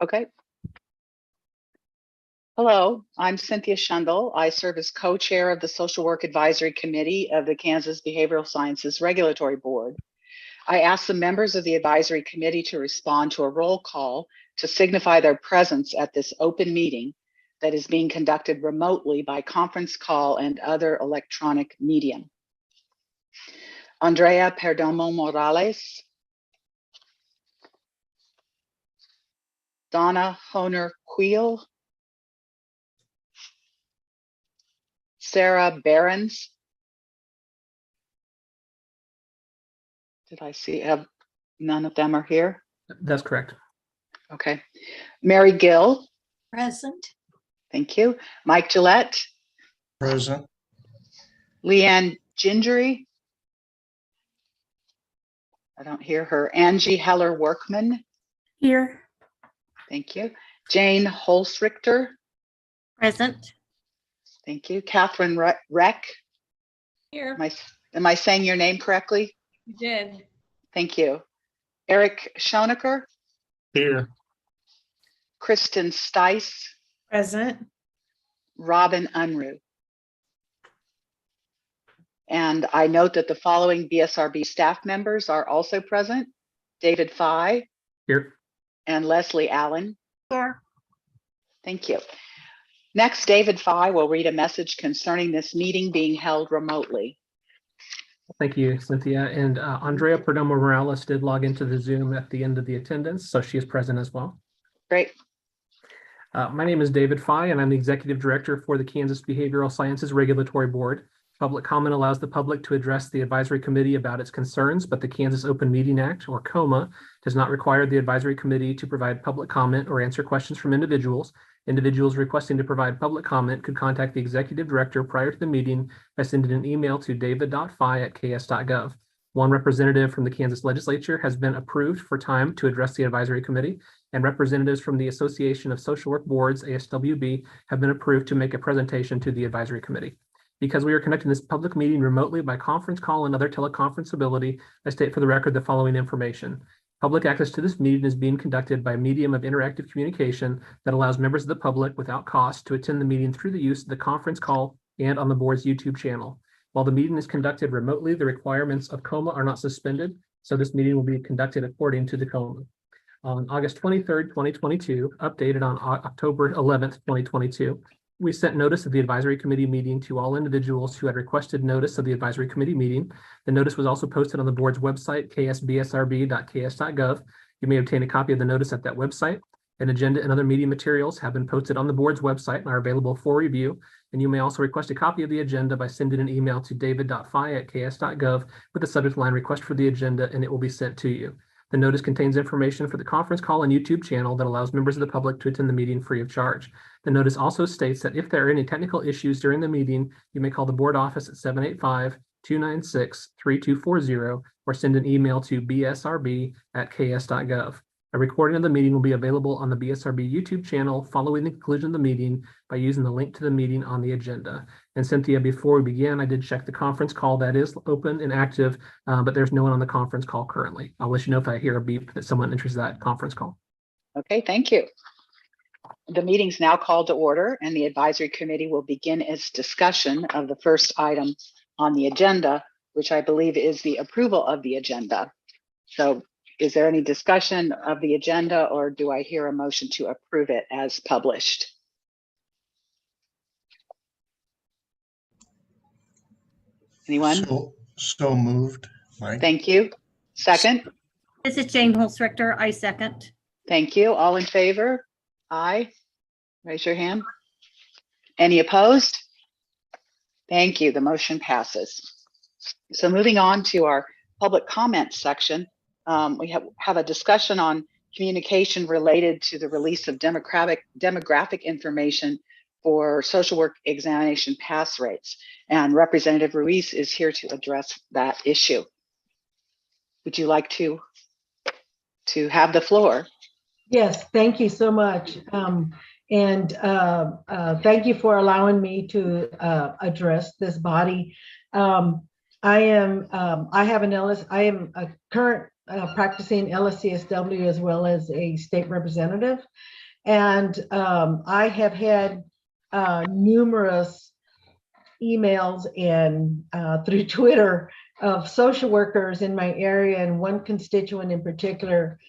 Okay. Hello, I'm Cynthia Shundle. I serve as co-chair of the Social Work Advisory Committee of the Kansas Behavioral Sciences Regulatory Board. I asked the members of the advisory committee to respond to a roll call to signify their presence at this open meeting that is being conducted remotely by conference call and other electronic medium. Andrea Perdomo Morales, Donna Honer Queel, Sarah Behrens. Did I see none of them are here? That's correct. Okay. Mary Gill. Present. Thank you. Mike Gillette. Present. Leanne Gingery. I don't hear her. Angie Heller Workman. Here. Thank you. Jane Holzrichter. Present. Thank you. Catherine Reck. Here. Am I saying your name correctly? You did. Thank you. Eric Schonecker. Here. Kristen Stice. Present. Robin Unruh. And I note that the following BSRB staff members are also present: David Fye. Here. And Leslie Allen. Here. Thank you. Next, David Fye will read a message concerning this meeting being held remotely. Thank you, Cynthia. And Andrea Perdomo Morales did log into the Zoom at the end of the attendance, so she is present as well. Great. My name is David Fye, and I'm the Executive Director for the Kansas Behavioral Sciences Regulatory Board. Public comment allows the public to address the advisory committee about its concerns, but the Kansas Open Meeting Act, or KOMA, does not require the advisory committee to provide public comment or answer questions from individuals. Individuals requesting to provide public comment could contact the executive director prior to the meeting by sending an email to david.fye@ks.gov. One representative from the Kansas legislature has been approved for time to address the advisory committee, and representatives from the Association of Social Work Boards, ASWB, have been approved to make a presentation to the advisory committee. Because we are conducting this public meeting remotely by conference call and other teleconference ability, I state for the record the following information. Public access to this meeting is being conducted by medium of interactive communication that allows members of the public without cost to attend the meeting through the use of the conference call and on the board's YouTube channel. While the meeting is conducted remotely, the requirements of KOMA are not suspended, so this meeting will be conducted according to the KOMA. On August 23rd, 2022, updated on October 11th, 2022, we sent notice of the advisory committee meeting to all individuals who had requested notice of the advisory committee meeting. The notice was also posted on the board's website, ksbsrb.ks.gov. You may obtain a copy of the notice at that website. An agenda and other meeting materials have been posted on the board's website and are available for review. And you may also request a copy of the agenda by sending an email to david.fye@ks.gov with the subject line "request for the agenda," and it will be sent to you. The notice contains information for the conference call and YouTube channel that allows members of the public to attend the meeting free of charge. The notice also states that if there are any technical issues during the meeting, you may call the board office at 785-296-3240 or send an email to bsrb@ks.gov. A recording of the meeting will be available on the BSRB YouTube channel following the conclusion of the meeting by using the link to the meeting on the agenda. And Cynthia, before we begin, I did check the conference call. That is open and active, but there's no one on the conference call currently. I'll let you know if I hear a beep that someone enters that conference call. Okay, thank you. The meeting's now called to order, and the advisory committee will begin its discussion of the first item on the agenda, which I believe is the approval of the agenda. So is there any discussion of the agenda, or do I hear a motion to approve it as published? Anyone? So moved, Mike. Thank you. Second? This is Jane Holzrichter. I second. Thank you. All in favor? Aye. Raise your hand. Any opposed? Thank you. The motion passes. So moving on to our public comment section, we have a discussion on communication related to the release of demographic information for social work examination pass rates. And Representative Ruiz is here to address that issue. Would you like to have the floor? Yes, thank you so much. Thank you for allowing me to address this body. I am a current practicing LSCSW as well as a state representative. And I have had numerous emails and through Twitter of social workers in my area, and one constituent in particular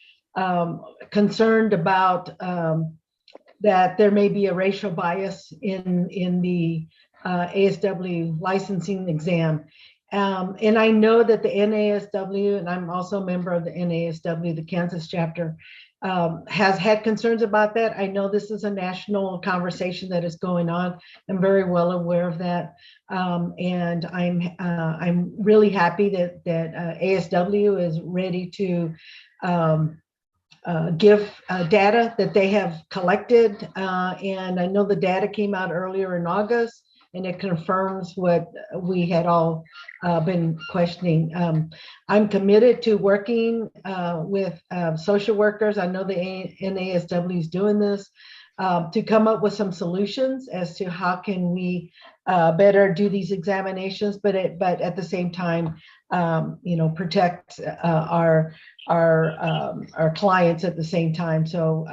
concerned about that there may be a racial bias in the ASW licensing exam. And I know that the NASW, and I'm also a member of the NASW, the Kansas chapter, has had concerns about that. I know this is a national conversation that is going on. I'm very well aware of that. And I'm really happy that ASW is ready to give data that they have collected. And I know the data came out earlier in August, and it confirms what we had all been questioning. I'm committed to working with social workers. I know the NASW is doing this to come up with some solutions as to how can we better do these examinations, but at the same time, protect our clients at the same time. So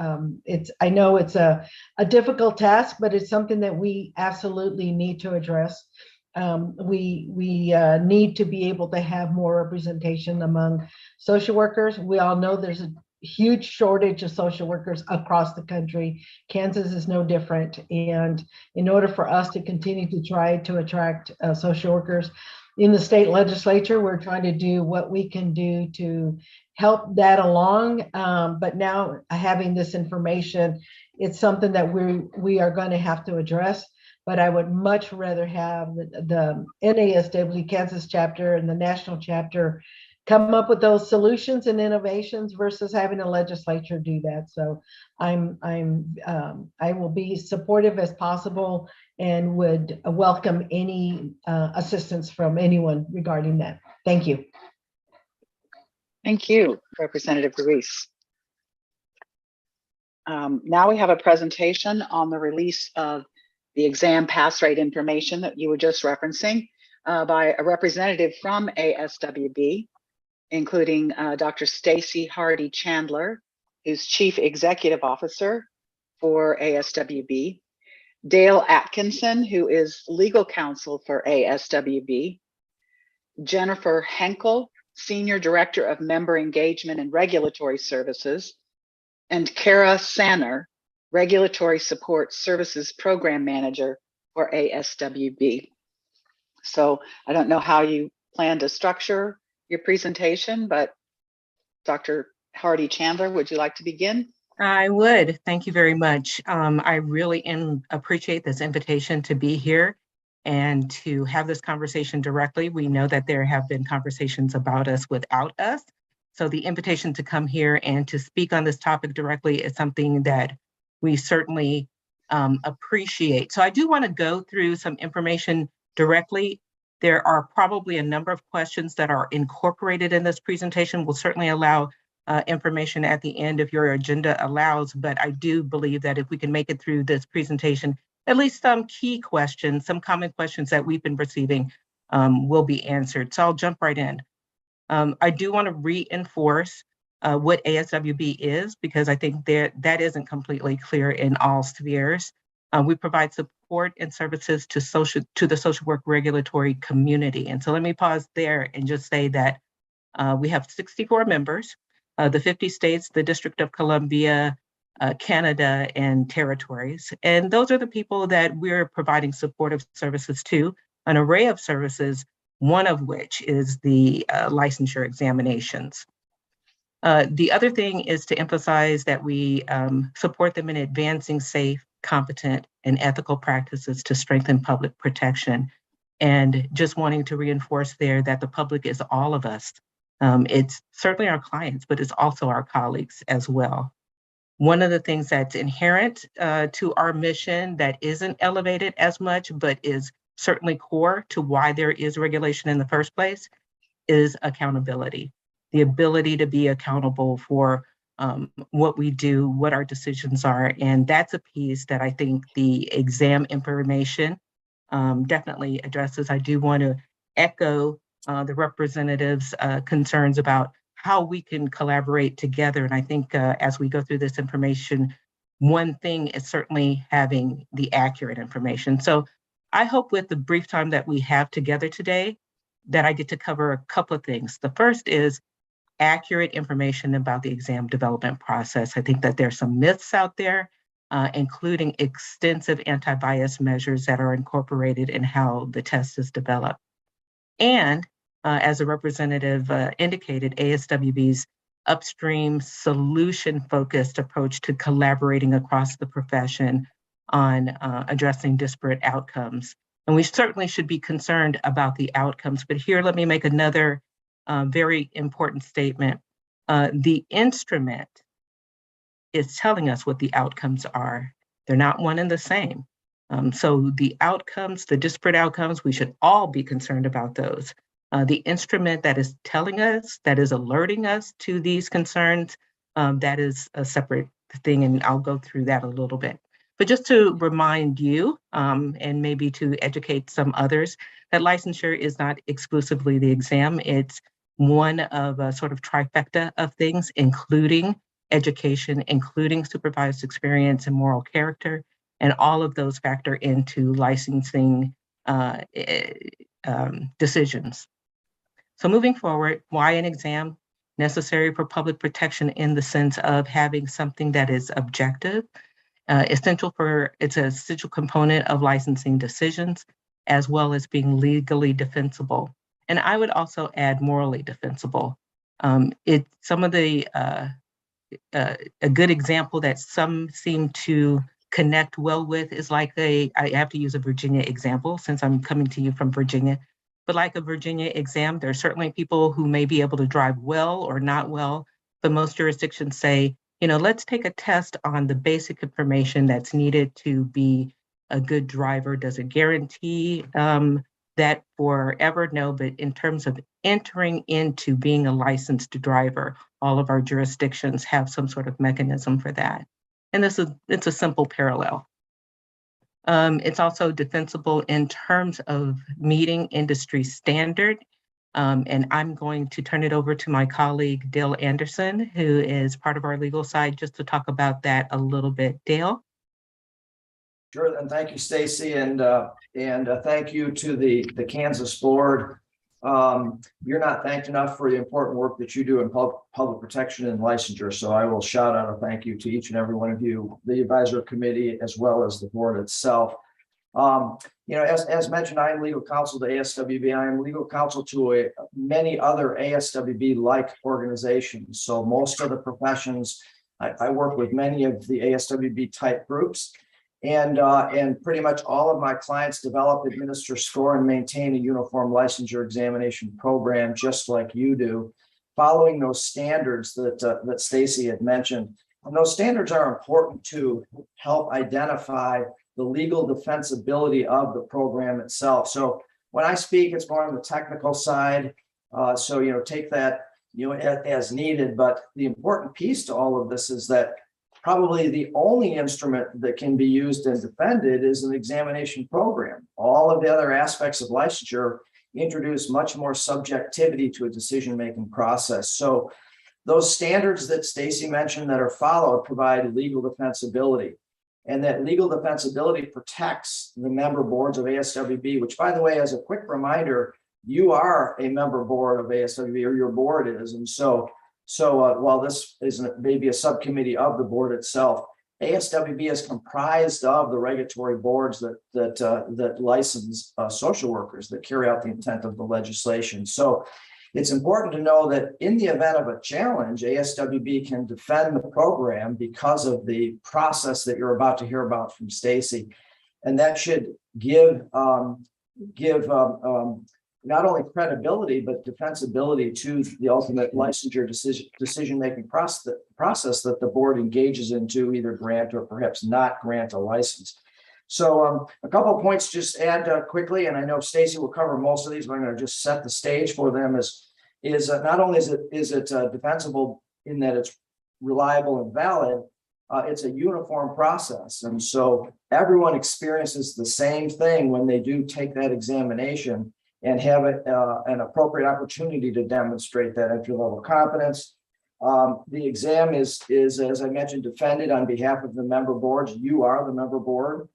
I know it's a difficult task, but it's something that we absolutely need to address. We need to be able to have more representation among social workers. We all know there's a huge shortage of social workers across the country. Kansas is no different. And in order for us to continue to try to attract social workers in the state legislature, we're trying to do what we can do to help that along. But now having this information, it's something that we are going to have to address. But I would much rather have the NASW Kansas chapter and the national chapter come up with those solutions and innovations versus having a legislature do that. So I will be supportive as possible and would welcome any assistance from anyone regarding that. Thank you. Thank you, Representative Ruiz. Now we have a presentation on the release of the exam pass rate information that you were just referencing by a representative from ASWB, including Dr. Stacy Hardy Chandler, who's Chief Executive Officer for ASWB, Dale Atkinson, who is Legal Counsel for ASWB, Jennifer Henkel, Senior Director of Member Engagement and Regulatory Services, and Kara Sanner, Regulatory Support Services Program Manager for ASWB. So I don't know how you plan to structure your presentation, but Dr. Hardy Chandler, would you like to begin? I would. Thank you very much. I really appreciate this invitation to be here and to have this conversation directly. We know that there have been conversations about us without us. So the invitation to come here and to speak on this topic directly is something that we certainly appreciate. So I do want to go through some information directly. There are probably a number of questions that are incorporated in this presentation. We'll certainly allow information at the end if your agenda allows, but I do believe that if we can make it through this presentation, at least some key questions, some common questions that we've been receiving will be answered. So I'll jump right in. I do want to reinforce what ASWB is, because I think that isn't completely clear in all spheres. We provide support and services to the social work regulatory community. And so let me pause there and just say that we have 64 members, the 50 states, the District of Columbia, Canada, and territories. And those are the people that we're providing supportive services to, an array of services, one of which is the licensure examinations. The other thing is to emphasize that we support them in advancing safe, competent, and ethical practices to strengthen public protection. And just wanting to reinforce there that the public is all of us. It's certainly our clients, but it's also our colleagues as well. One of the things that's inherent to our mission that isn't elevated as much, but is certainly core to why there is regulation in the first place, is accountability. The ability to be accountable for what we do, what our decisions are. And that's a piece that I think the exam information definitely addresses. I do want to echo the representative's concerns about how we can collaborate together. And I think as we go through this information, one thing is certainly having the accurate information. So I hope with the brief time that we have together today, that I get to cover a couple of things. The first is accurate information about the exam development process. I think that there's some myths out there, including extensive anti-bias measures that are incorporated in how the test is developed. And as a representative indicated, ASWB's upstream solution-focused approach to collaborating across the profession on addressing disparate outcomes. And we certainly should be concerned about the outcomes, but here let me make another very important statement. The instrument is telling us what the outcomes are. They're not one and the same. So the outcomes, the disparate outcomes, we should all be concerned about those. The instrument that is telling us, that is alerting us to these concerns, that is a separate thing, and I'll go through that a little bit. But just to remind you, and maybe to educate some others, that licensure is not exclusively the exam. It's one of a sort of trifecta of things, including education, including supervised experience and moral character, and all of those factor into licensing decisions. So moving forward, why an exam? Necessary for public protection in the sense of having something that is objective, it's an essential component of licensing decisions, as well as being legally defensible. And I would also add morally defensible. Some of the, a good example that some seem to connect well with is like I have to use a Virginia example since I'm coming to you from Virginia, but like a Virginia exam, there are certainly people who may be able to drive well or not well, but most jurisdictions say, let's take a test on the basic information that's needed to be a good driver. Does it guarantee that forever? No, but in terms of entering into being a licensed driver, all of our jurisdictions have some sort of mechanism for that. And it's a simple parallel. It's also defensible in terms of meeting industry standard. And I'm going to turn it over to my colleague, Dale Anderson, who is part of our legal side, just to talk about that a little bit. Dale? Sure, and thank you, Stacy, and thank you to the Kansas board. You're not thanked enough for the important work that you do in public protection and licensure. So I will shout out a thank you to each and every one of you, the advisory committee, as well as the board itself. As mentioned, I am legal counsel to ASWB. I am legal counsel to many other ASWB-like organizations. So most of the professions, I work with many of the ASWB type groups. And pretty much all of my clients develop, administer, score, and maintain a uniform licensure examination program, just like you do, following those standards that Stacy had mentioned. And those standards are important to help identify the legal defensibility of the program itself. So when I speak, it's more on the technical side. So take that as needed. But the important piece to all of this is that probably the only instrument that can be used and defended is an examination program. All of the other aspects of licensure introduce much more subjectivity to a decision-making process. So those standards that Stacy mentioned that are followed provide legal defensibility. And that legal defensibility protects the member boards of ASWB, which, by the way, as a quick reminder, you are a member board of ASWB, or your board is. And so while this is maybe a subcommittee of the board itself, ASWB is comprised of the regulatory boards that license social workers that carry out the intent of the legislation. So it's important to know that in the event of a challenge, ASWB can defend the program because of the process that you're about to hear about from Stacy, and that should give not only credibility, but defensibility to the ultimate licensure decision-making process that the board engages in to either grant or perhaps not grant a license. So a couple of points just add quickly, and I know Stacy will cover most of these, but I'm going to just set the stage for them. Is not only is it defensible in that it's reliable and valid, it's a uniform process. And so everyone experiences the same thing when they do take that examination. and have an appropriate opportunity to demonstrate that entry-level competence. The exam is, as I mentioned, defended on behalf of the member boards. You are the member board.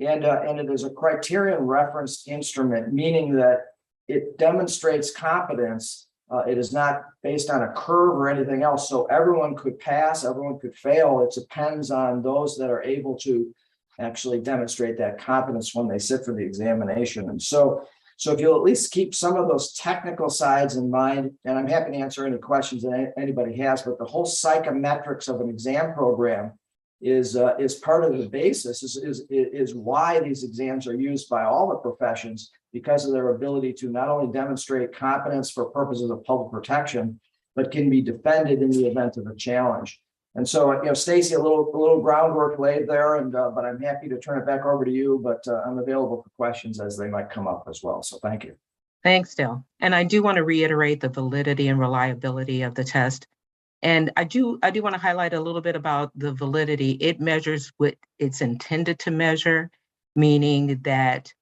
And it is a criterion referenced instrument, meaning that it demonstrates competence. It is not based on a curve or anything else. So everyone could pass, everyone could fail. It depends on those that are able to actually demonstrate that competence when they sit for the examination. And so if you'll at least keep some of those technical sides in mind, and I'm happy to answer any questions that anybody has, but the whole psychometrics of an exam program is part of the basis, is why these exams are used by all the professions, because of their ability to not only demonstrate competence for purposes of public protection, but can be defended in the event of a challenge. And so, Stacy, a little groundwork laid there, and but I'm happy to turn it back over to you, but I'm available for questions as they might come up as well. So thank you. Thanks, Dale. And I do want to reiterate the validity and reliability of the test. And I do want to highlight a little bit about the validity. It measures what it's intended to measure, meaning that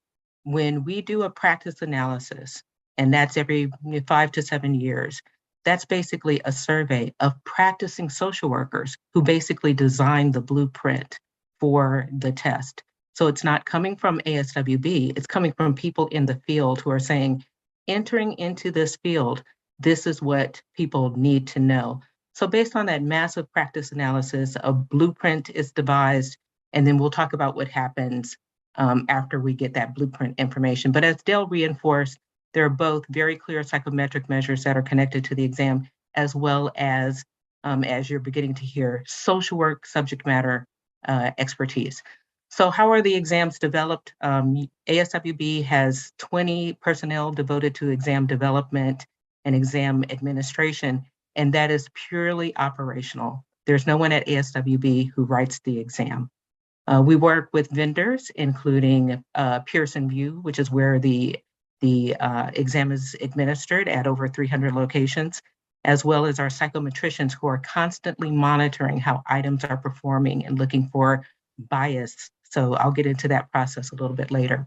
when we do a practice analysis, and that's every 5 to 7 years, that's basically a survey of practicing social workers who basically design the blueprint for the test. So it's not coming from ASWB, it's coming from people in the field who are saying, entering into this field, this is what people need to know. So based on that massive practice analysis, a blueprint is devised, and then we'll talk about what happens after we get that blueprint information. But as Dale reinforced, there are both very clear psychometric measures that are connected to the exam, as well as you're beginning to hear, social work subject matter expertise. So how are the exams developed? ASWB has 20 personnel devoted to exam development and exam administration, and that is purely operational. There's no one at ASWB who writes the exam. We work with vendors, including Pearson VUE, which is where the exam is administered at over 300 locations, as well as our psychometricians who are constantly monitoring how items are performing and looking for bias. So I'll get into that process a little bit later.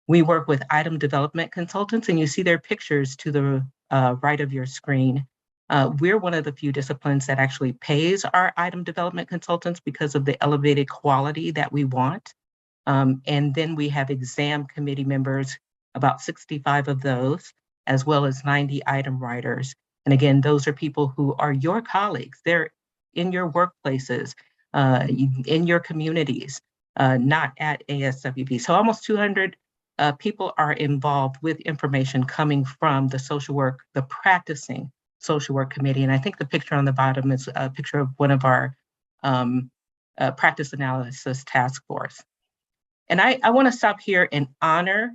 We work with item development consultants, and you see their pictures to the right of your screen. We're one of the few disciplines that actually pays our item development consultants because of the elevated quality that we want. And then we have exam committee members, about 65 of those, as well as 90 item writers. And again, those are people who are your colleagues. They're in your workplaces, in your communities, not at ASWB. So almost 200 people are involved with information coming from the social work, the practicing social work committee. And I think the picture on the bottom is a picture of one of our practice analysis task force. And I want to stop here and honor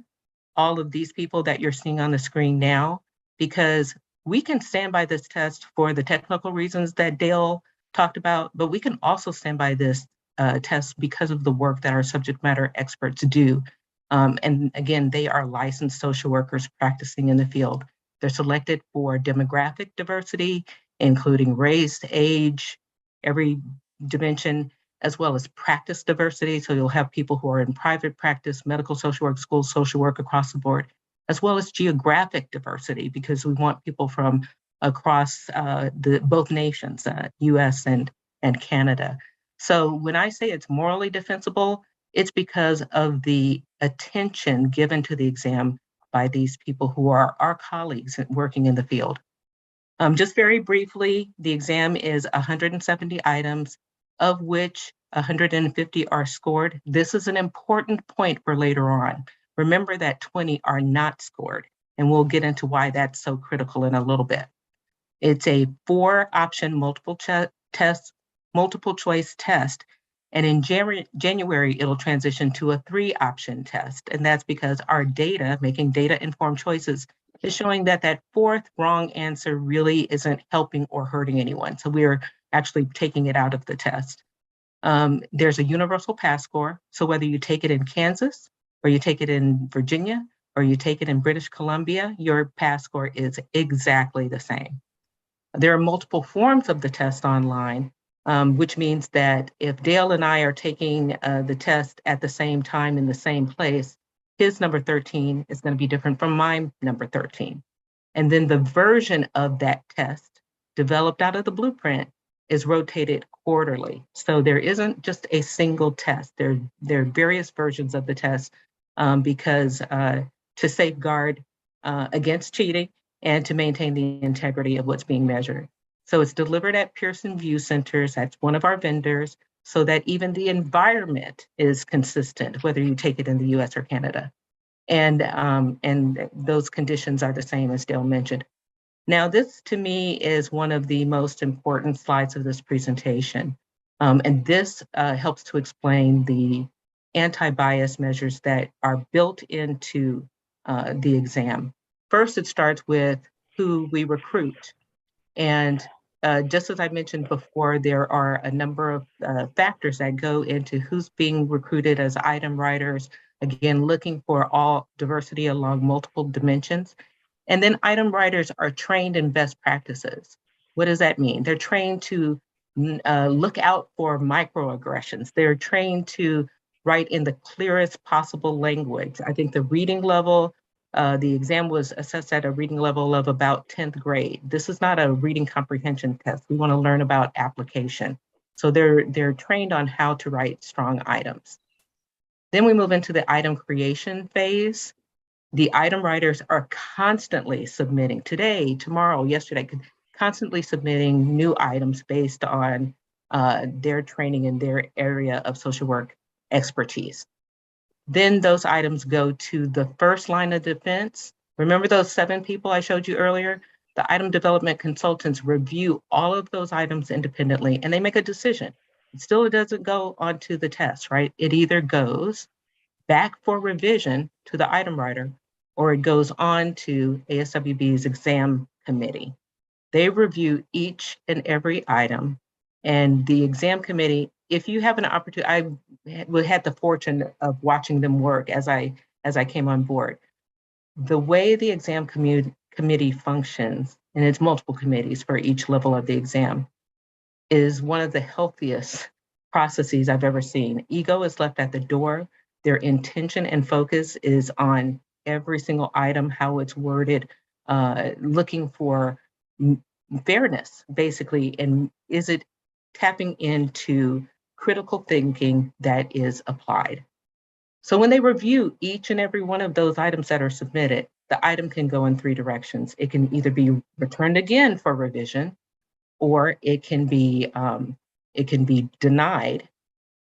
all of these people that you're seeing on the screen now, because we can stand by this test for the technical reasons that Dale talked about, but we can also stand by this test because of the work that our subject matter experts do. And again, they are licensed social workers practicing in the field. They're selected for demographic diversity, including race, age, every dimension, as well as practice diversity. So you'll have people who are in private practice, medical social work, school social work across the board, as well as geographic diversity, because we want people from across both nations, US and Canada. So when I say it's morally defensible, it's because of the attention given to the exam by these people who are our colleagues working in the field. Just very briefly, the exam is 170 items, of which 150 are scored. This is an important point for later on. Remember that 20 are not scored, and we'll get into why that's so critical in a little bit. It's a 4-option multiple choice test. And in January, it'll transition to a 3-option test. And that's because our data, making data-informed choices, is showing that that 4th wrong answer really isn't helping or hurting anyone. So we're actually taking it out of the test. There's a universal pass score. So whether you take it in Kansas, or you take it in Virginia, or you take it in British Columbia, your pass score is exactly the same. There are multiple forms of the test online, which means that if Dale and I are taking the test at the same time in the same place, his number 13 is going to be different from my number 13. And then the version of that test developed out of the blueprint is rotated quarterly. So there isn't just a single test. There are various versions of the test because to safeguard against cheating and to maintain the integrity of what's being measured. So it's delivered at Pearson View Centers. That's one of our vendors, so that even the environment is consistent, whether you take it in the US or Canada. And those conditions are the same as Dale mentioned. Now, this to me is one of the most important slides of this presentation. And this helps to explain the anti-bias measures that are built into the exam. First, it starts with who we recruit. And just as I mentioned before, there are a number of factors that go into who's being recruited as item writers, again, looking for all diversity along multiple dimensions. And then item writers are trained in best practices. What does that mean? They're trained to look out for microaggressions. They're trained to write in the clearest possible language. I think the reading level, the exam was assessed at a reading level of about 10th grade. This is not a reading comprehension test. We want to learn about application. So they're trained on how to write strong items. Then we move into the item creation phase. The item writers are constantly submitting today, tomorrow, yesterday, constantly submitting new items based on their training in their area of social work expertise. Then those items go to the first line of defense. Remember those 7 people I showed you earlier? The item development consultants review all of those items independently and they make a decision. It doesn't go onto the test, right? It either goes back for revision to the item writer, or it goes on to ASWB's exam committee. They review each and every item, and the exam committee, if you have an opportunity, I had the fortune of watching them work as I came on board. The way the exam committee functions, and it's multiple committees for each level of the exam, is one of the healthiest processes I've ever seen. Ego is left at the door. Their intention and focus is on every single item, how it's worded, looking for fairness, basically, and is it tapping into critical thinking that is applied. So when they review each and every one of those items that are submitted, the item can go in 3 directions. It can either be returned again for revision, or it can be denied,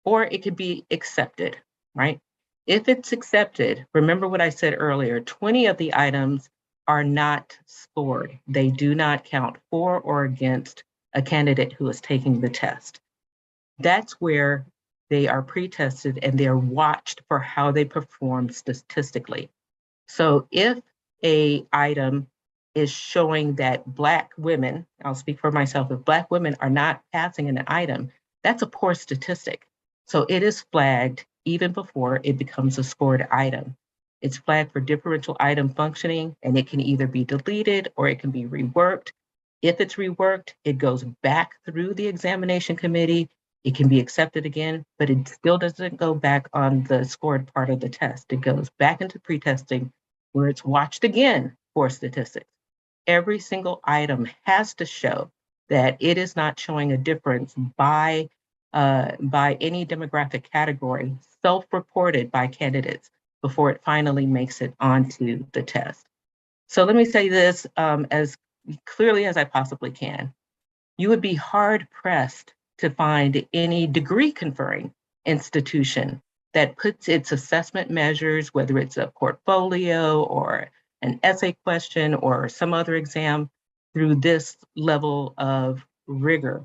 or it could be accepted, right? If it's accepted, remember what I said earlier, 20 of the items are not scored. They do not count for or against a candidate who is taking the test. That's where they are pre-tested and they're watched for how they perform statistically. So if a item is showing that Black women, I'll speak for myself, if Black women are not passing an item, that's a poor statistic. So it is flagged even before it becomes a scored item. It's flagged for differential item functioning, and it can either be deleted or it can be reworked. If it's reworked, it goes back through the examination committee. It can be accepted again, but it still doesn't go back on the scored part of the test. It goes back into pre-testing where it's watched again for statistics. Every single item has to show that it is not showing a difference by any demographic category, self-reported by candidates before it finally makes it onto the test. So let me say this as clearly as I possibly can. You would be hard-pressed to find any degree-conferring institution that puts its assessment measures, whether it's a portfolio or an essay question or some other exam, through this level of rigor.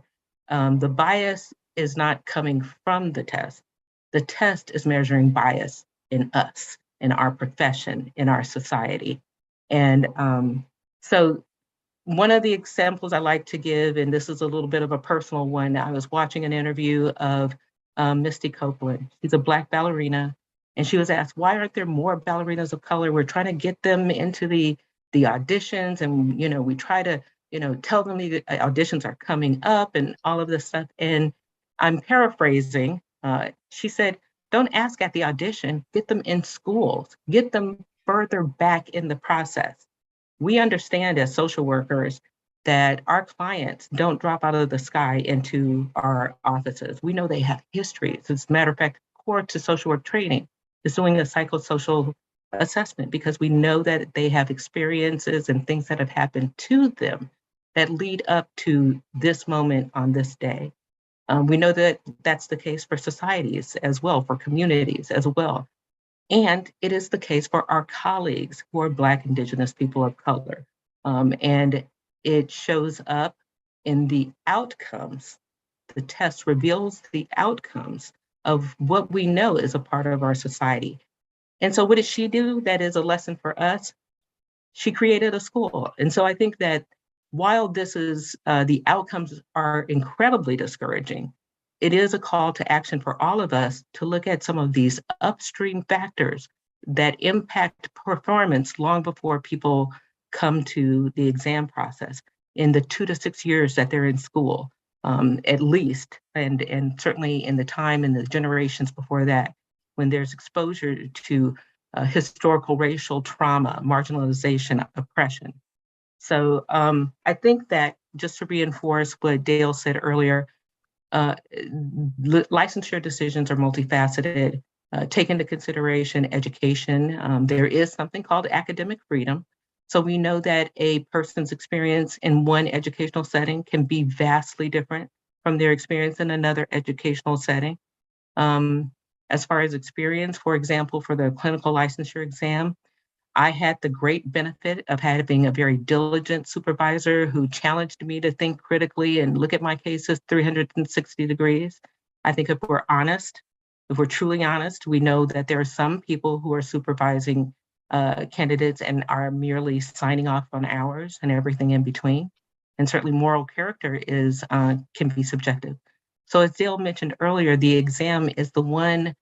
The bias is not coming from the test. The test is measuring bias in us, in our profession, in our society. And so one of the examples I like to give, and this is a little bit of a personal one, I was watching an interview of Misty Copeland. She's a Black ballerina, and she was asked, why aren't there more ballerinas of color? We're trying to get them into the auditions, and we try to tell them the auditions are coming up and all of this stuff. And I'm paraphrasing. She said, Don't ask at the audition, get them in schools, get them further back in the process. We understand as social workers that our clients don't drop out of the sky into our offices. We know they have histories. As a matter of fact, core to social work training is doing a psychosocial assessment because we know that they have experiences and things that have happened to them that lead up to this moment on this day. We know that that's the case for societies as well, for communities as well. And it is the case for our colleagues who are Black, Indigenous, people of color. And it shows up in the outcomes. The test reveals the outcomes of what we know is a part of our society. And so what did she do that is a lesson for us? She created a school. And so I think that while this is, the outcomes are incredibly discouraging, it is a call to action for all of us to look at some of these upstream factors that impact performance long before people come to the exam process in the 2 to 6 years that they're in school, at least, and certainly in the time and the generations before that, when there's exposure to historical racial trauma, marginalization, oppression. So I think that just to reinforce what Dale said earlier, licensure decisions are multifaceted. Take into consideration education. There is something called academic freedom. So we know that a person's experience in one educational setting can be vastly different from their experience in another educational setting. As far as experience, for example, for the clinical licensure exam, I had the great benefit of having a very diligent supervisor who challenged me to think critically and look at my cases 360 degrees. I think if we're honest, if we're truly honest, we know that there are some people who are supervising candidates and are merely signing off on hours and everything in between. And certainly moral character is can be subjective. So as Dale mentioned earlier, the exam is the one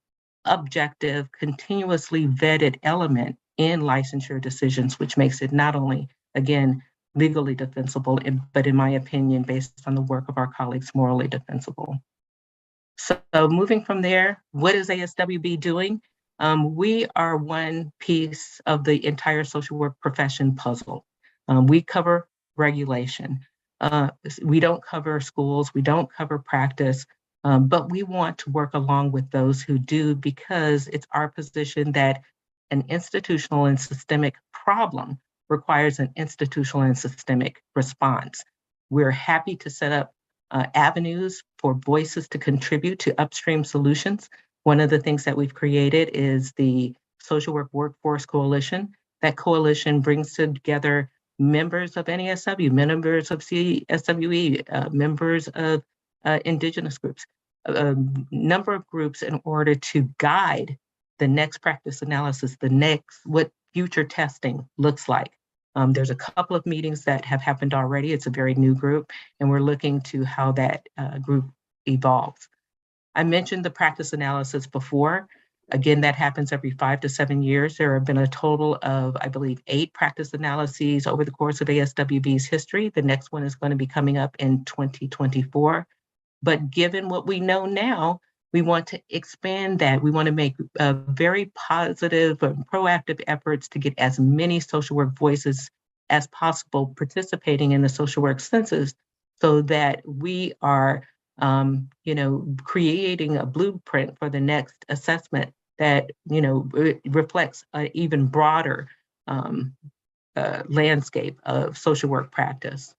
objective, continuously vetted element in licensure decisions, which makes it not only, again, legally defensible, but in my opinion, based on the work of our colleagues, morally defensible. So moving from there, what is ASWB doing? We are one piece of the entire social work profession puzzle. We cover regulation. We don't cover schools, we don't cover practice, but we want to work along with those who do, because it's our position that an institutional and systemic problem requires an institutional and systemic response. We're happy to set up avenues for voices to contribute to upstream solutions. One of the things that we've created is the Social Work Workforce Coalition. That coalition brings together members of NASW, members of CSWE, members of Indigenous groups, a number of groups in order to guide the next practice analysis, what future testing looks like. There's a couple of meetings that have happened already. It's a very new group, and we're looking to how that group evolves. I mentioned the practice analysis before. Again, that happens every 5 to 7 years. There have been a total of, I believe, 8 practice analyses over the course of ASWB's history. The next one is going to be coming up in 2024. But given what we know now, we want to expand that. We want to make very positive and proactive efforts to get as many social work voices as possible participating in the social work census, so that we are creating a blueprint for the next assessment that reflects an even broader landscape of social work practice.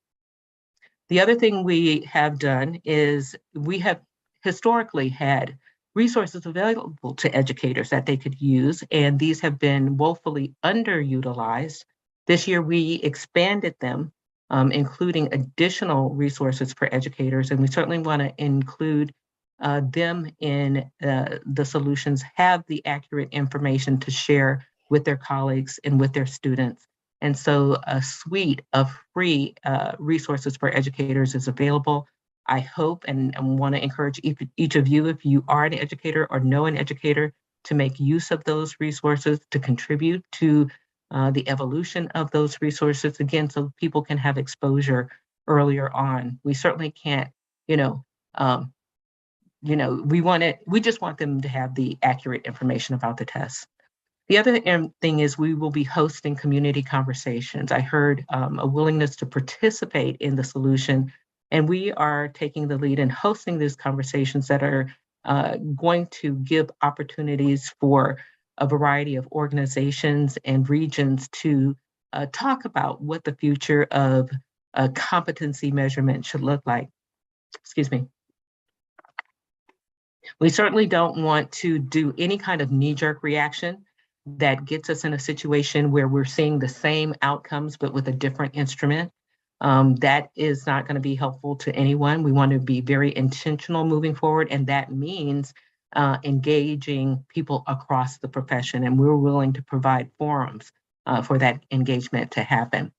The other thing we have done is we have historically had resources available to educators that they could use, and these have been woefully underutilized. This year, we expanded them, including additional resources for educators, and we certainly want to include them in the solutions, have the accurate information to share with their colleagues and with their students. And so a suite of free resources for educators is available. I hope and want to encourage each of you, if you are an educator or know an educator, to make use of those resources, to contribute to the evolution of those resources, again, so people can have exposure earlier on. We certainly can't, we just want them to have the accurate information about the test. The other thing is we will be hosting community conversations. I heard a willingness to participate in the solution, and we are taking the lead in hosting these conversations that are going to give opportunities for a variety of organizations and regions to talk about what the future of competency measurement should look like. Excuse me. We certainly don't want to do any kind of knee-jerk reaction that gets us in a situation where we're seeing the same outcomes, but with a different instrument. That is not going to be helpful to anyone. We want to be very intentional moving forward, and that means engaging people across the profession, and we're willing to provide forums for that engagement to happen.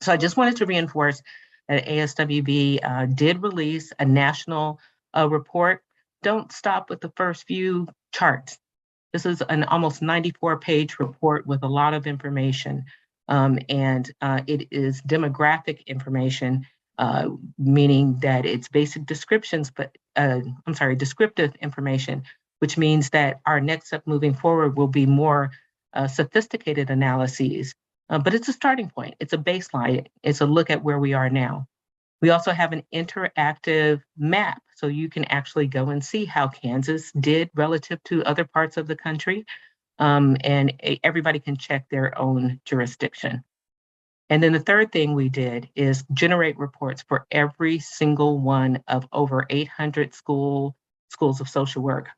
So I just wanted to reinforce that ASWB did release a national report. Don't stop with the first few charts. This is an almost 94-page report with a lot of information, and it is demographic information, meaning that it's basic descriptions, but descriptive information, which means that our next step moving forward will be more sophisticated analyses. But it's a starting point. It's a baseline. It's a look at where we are now. We also have an interactive map, so you can actually go and see how Kansas did relative to other parts of the country, and everybody can check their own jurisdiction. And then the third thing we did is generate reports for every single one of over 800 schools of social work,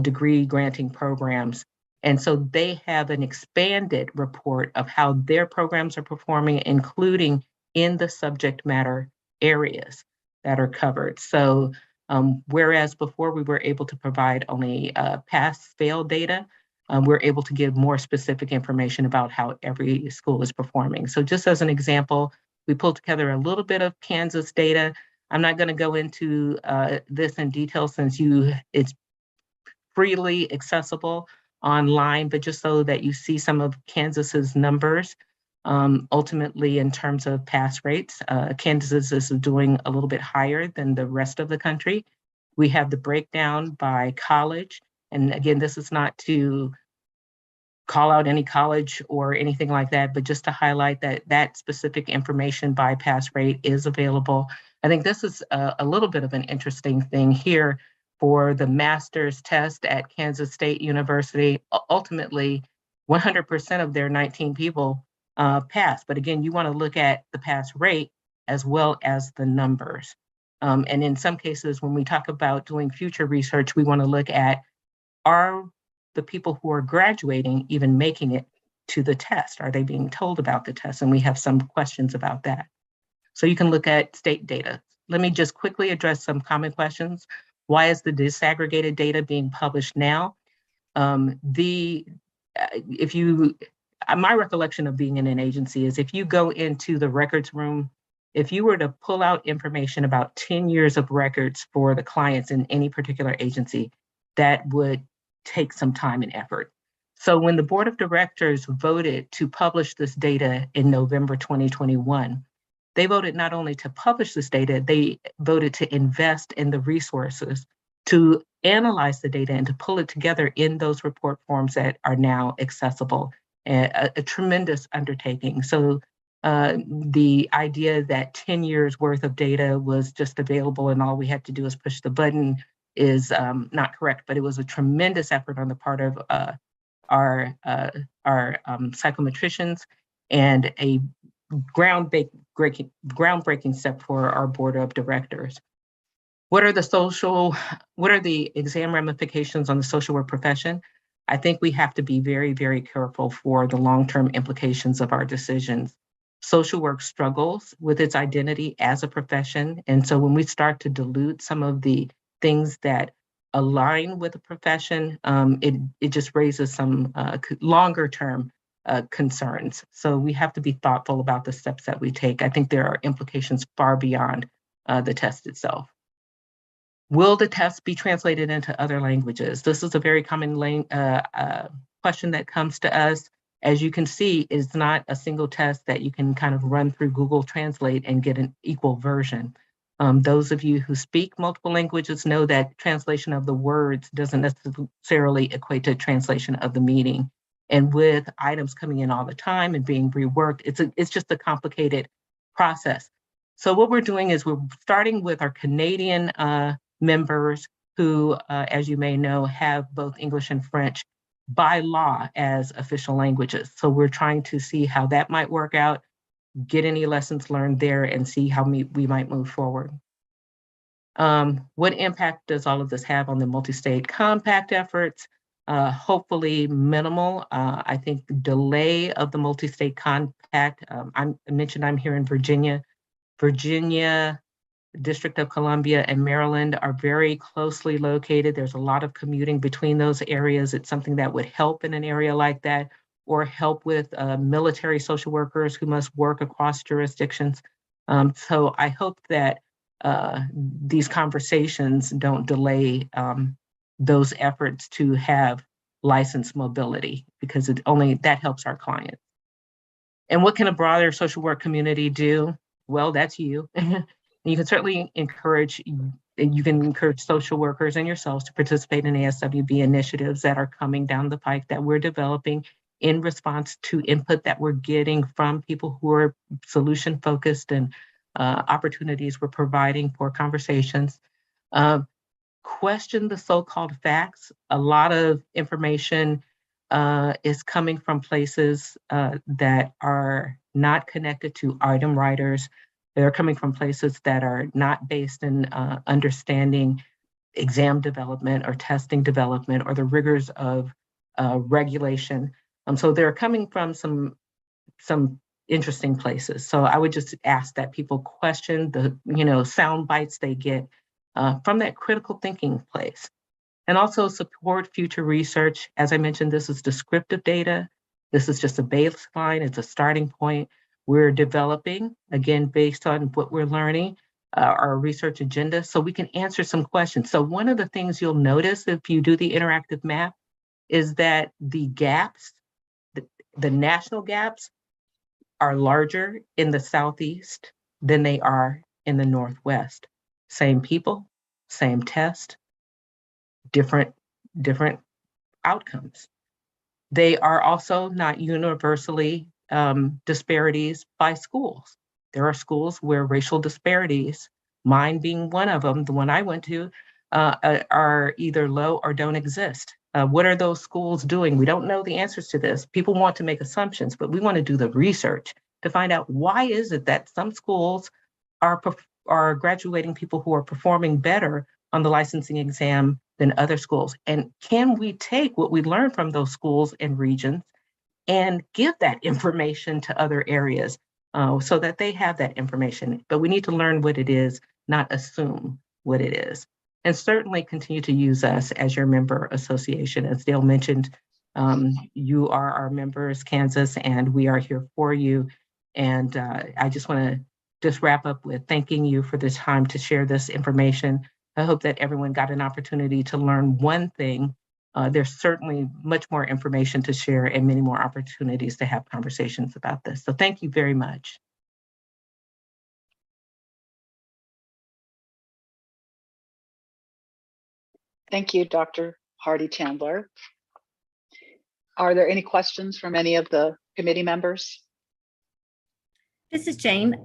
degree granting programs. And so they have an expanded report of how their programs are performing, including in the subject matter areas that are covered. So whereas before we were able to provide only pass-fail data, we're able to give more specific information about how every school is performing. So just as an example, we pulled together a little bit of Kansas data. I'm not going to go into this in detail since it's freely accessible online, but just so that you see some of Kansas's numbers. Ultimately, in terms of pass rates, Kansas is doing a little bit higher than the rest of the country. We have the breakdown by college. And again, this is not to call out any college or anything like that, but just to highlight that that specific information by pass rate is available. I think this is a little bit of an interesting thing here for the master's test at Kansas State University. Ultimately, 100% of their 19 people pass. But again, you want to look at the pass rate as well as the numbers. And in some cases, when we talk about doing future research, we want to look at, are the people who are graduating even making it to the test? Are they being told about the test? And we have some questions about that. So you can look at state data. Let me just quickly address some common questions. Why is the disaggregated data being published now? My recollection of being in an agency is if you go into the records room, if you were to pull out information about 10 years of records for the clients in any particular agency, that would take some time and effort. So when the board of directors voted to publish this data in November 2021, they voted not only to publish this data, they voted to invest in the resources to analyze the data and to pull it together in those report forms that are now accessible. A tremendous undertaking. So the idea that 10 years worth of data was just available and all we had to do is push the button is not correct, but it was a tremendous effort on the part of our psychometricians and a groundbreaking step for our board of directors. What are the exam ramifications on the social work profession? I think we have to be very, very careful for the long-term implications of our decisions. Social work struggles with its identity as a profession. And so when we start to dilute some of the things that align with the profession, it just raises some longer-term concerns. So we have to be thoughtful about the steps that we take. I think there are implications far beyond the test itself. Will the test be translated into other languages? This is a very common question that comes to us. As you can see, it's not a single test that you can kind of run through Google Translate and get an equal version. Those of you who speak multiple languages know that translation of the words doesn't necessarily equate to translation of the meaning. And with items coming in all the time and being reworked, it's just a complicated process. So what we're doing is we're starting with our Canadian members who, as you may know, have both English and French by law as official languages. So we're trying to see how that might work out, get any lessons learned there, and see how we might move forward. What impact does all of this have on the multi-state compact efforts? Hopefully minimal. I think delay of the multi-state compact, I mentioned I'm here in Virginia. Virginia, District of Columbia, and Maryland are very closely located. There's a lot of commuting between those areas. It's something that would help in an area like that, or help with military social workers who must work across jurisdictions. So I hope that these conversations don't delay those efforts to have licensed mobility, because that helps our clients. And what can a broader social work community do? Well, that's you. You can certainly encourage social workers and yourselves to participate in ASWB initiatives that are coming down the pike that we're developing in response to input that we're getting from people who are solution focused, and opportunities we're providing for conversations. Question the so-called facts. A lot of information is coming from places that are not connected to item writers. They're coming from places that are not based in understanding exam development or testing development or the rigors of regulation. So they're coming from some interesting places. So I would just ask that people question the sound bites they get from that critical thinking place. And also support future research. As I mentioned, this is descriptive data. This is just a baseline. It's a starting point. We're developing, again, based on what we're learning, our research agenda, so we can answer some questions. So one of the things you'll notice if you do the interactive map is that the gaps, the national gaps, are larger in the Southeast than they are in the Northwest. Same people, same test, different outcomes. They are also not universally disparities by schools. There are schools where racial disparities, mine being one of them, the one I went to, are either low or don't exist. What are those schools doing? We don't know the answers to this. People want to make assumptions, but we want to do the research to find out why is it that some schools are graduating people who are performing better on the licensing exam than other schools. And can we take what we learned from those schools and regions and give that information to other areas so that they have that information? But we need to learn what it is, not assume what it is. And certainly continue to use us as your member association. As Dale mentioned, you are our members, Kansas, and we are here for you. And I just want to just wrap up with thanking you for this time to share this information. I hope that everyone got an opportunity to learn one thing. There's certainly much more information to share and many more opportunities to have conversations about this. So thank you very much. Thank you, Dr. Hardy Chandler. Are there any questions from any of the committee members? This is Jane.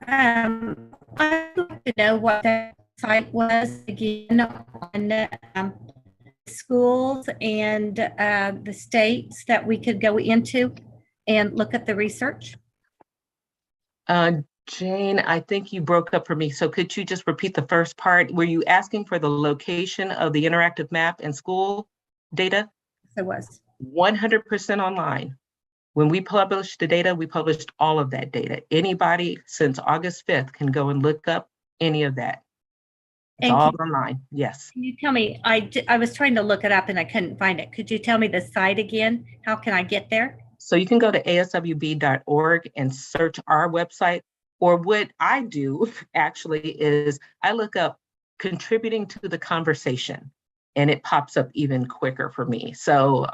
I'd like to know what the site was again on schools and the states that we could go into and look at the research. Jane, I think you broke up for me. So could you just repeat the first part? Were you asking for the location of the interactive map and school data? It was 100% online. When we published the data, we published all of that data. Anybody since August 5th can go and look up any of that. It's all online. Yes. Can you tell me, I was trying to look it up and I couldn't find it. Could you tell me the site again? How can I get there? So you can go to aswb.org and search our website. Or what I do actually is I look up contributing to the conversation, and it pops up even quicker for me. So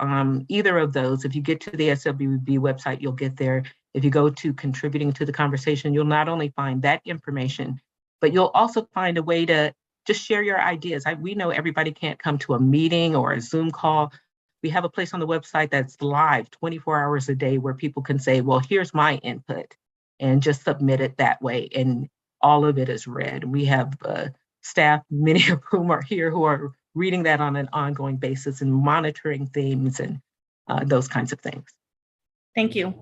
either of those, if you get to the ASWB website, you'll get there. If you go to contributing to the conversation, you'll not only find that information, but you'll also find a way to just share your ideas. We know everybody can't come to a meeting or a Zoom call. We have a place on the website that's live 24 hours a day where people can say, well, here's my input, and just submit it that way. And all of it is read. We have staff, many of whom are here, who are reading that on an ongoing basis and monitoring themes and those kinds of things. Thank you.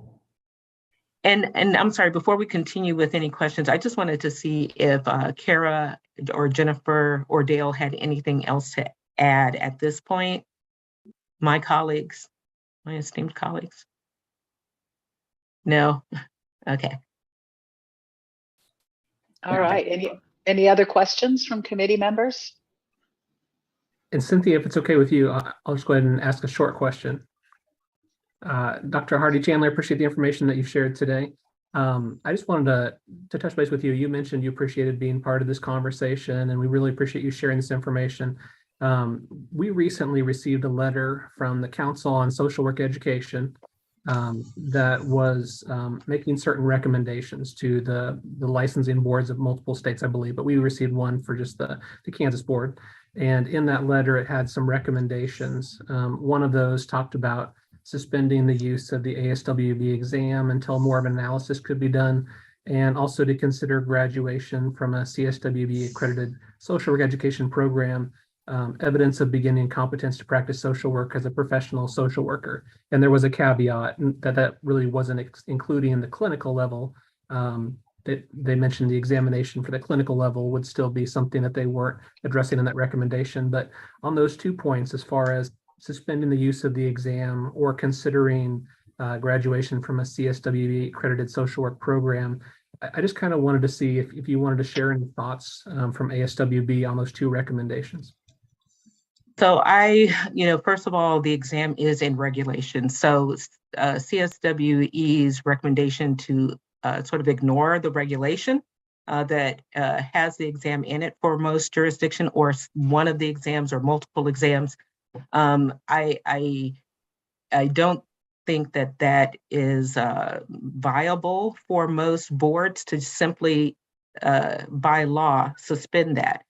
And I'm sorry, before we continue with any questions, I just wanted to see if Kara or Jennifer or Dale had anything else to add at this point. My colleagues, my esteemed colleagues. No? Okay. All right. Any other questions from committee members? And Cynthia, if it's okay with you, I'll just go ahead and ask a short question. Dr. Hardy Chandler, appreciate the information that you've shared today. I just wanted to touch base with you. You mentioned you appreciated being part of this conversation, and we really appreciate you sharing this information. We recently received a letter from the Council on Social Work Education that was making certain recommendations to the licensing boards of multiple states, I believe, but we received one for just the Kansas board. And in that letter, it had some recommendations. One of those talked about suspending the use of the ASWB exam until more of an analysis could be done, and also to consider graduation from a CSWB accredited social work education program, evidence of beginning competence to practice social work as a professional social worker. And there was a caveat that really wasn't including in the clinical level. That they mentioned the examination for the clinical level would still be something that they weren't addressing in that recommendation. But on those 2 points, as far as suspending the use of the exam or considering graduation from a CSWB accredited social work program, I just kind of wanted to see if you wanted to share any thoughts from ASWB on those 2 recommendations. So first of all, the exam is in regulation. So CSWE's recommendation to sort of ignore the regulation that has the exam in it for most jurisdiction, or one of the exams or multiple exams. I don't think that is viable for most boards to simply by law suspend that.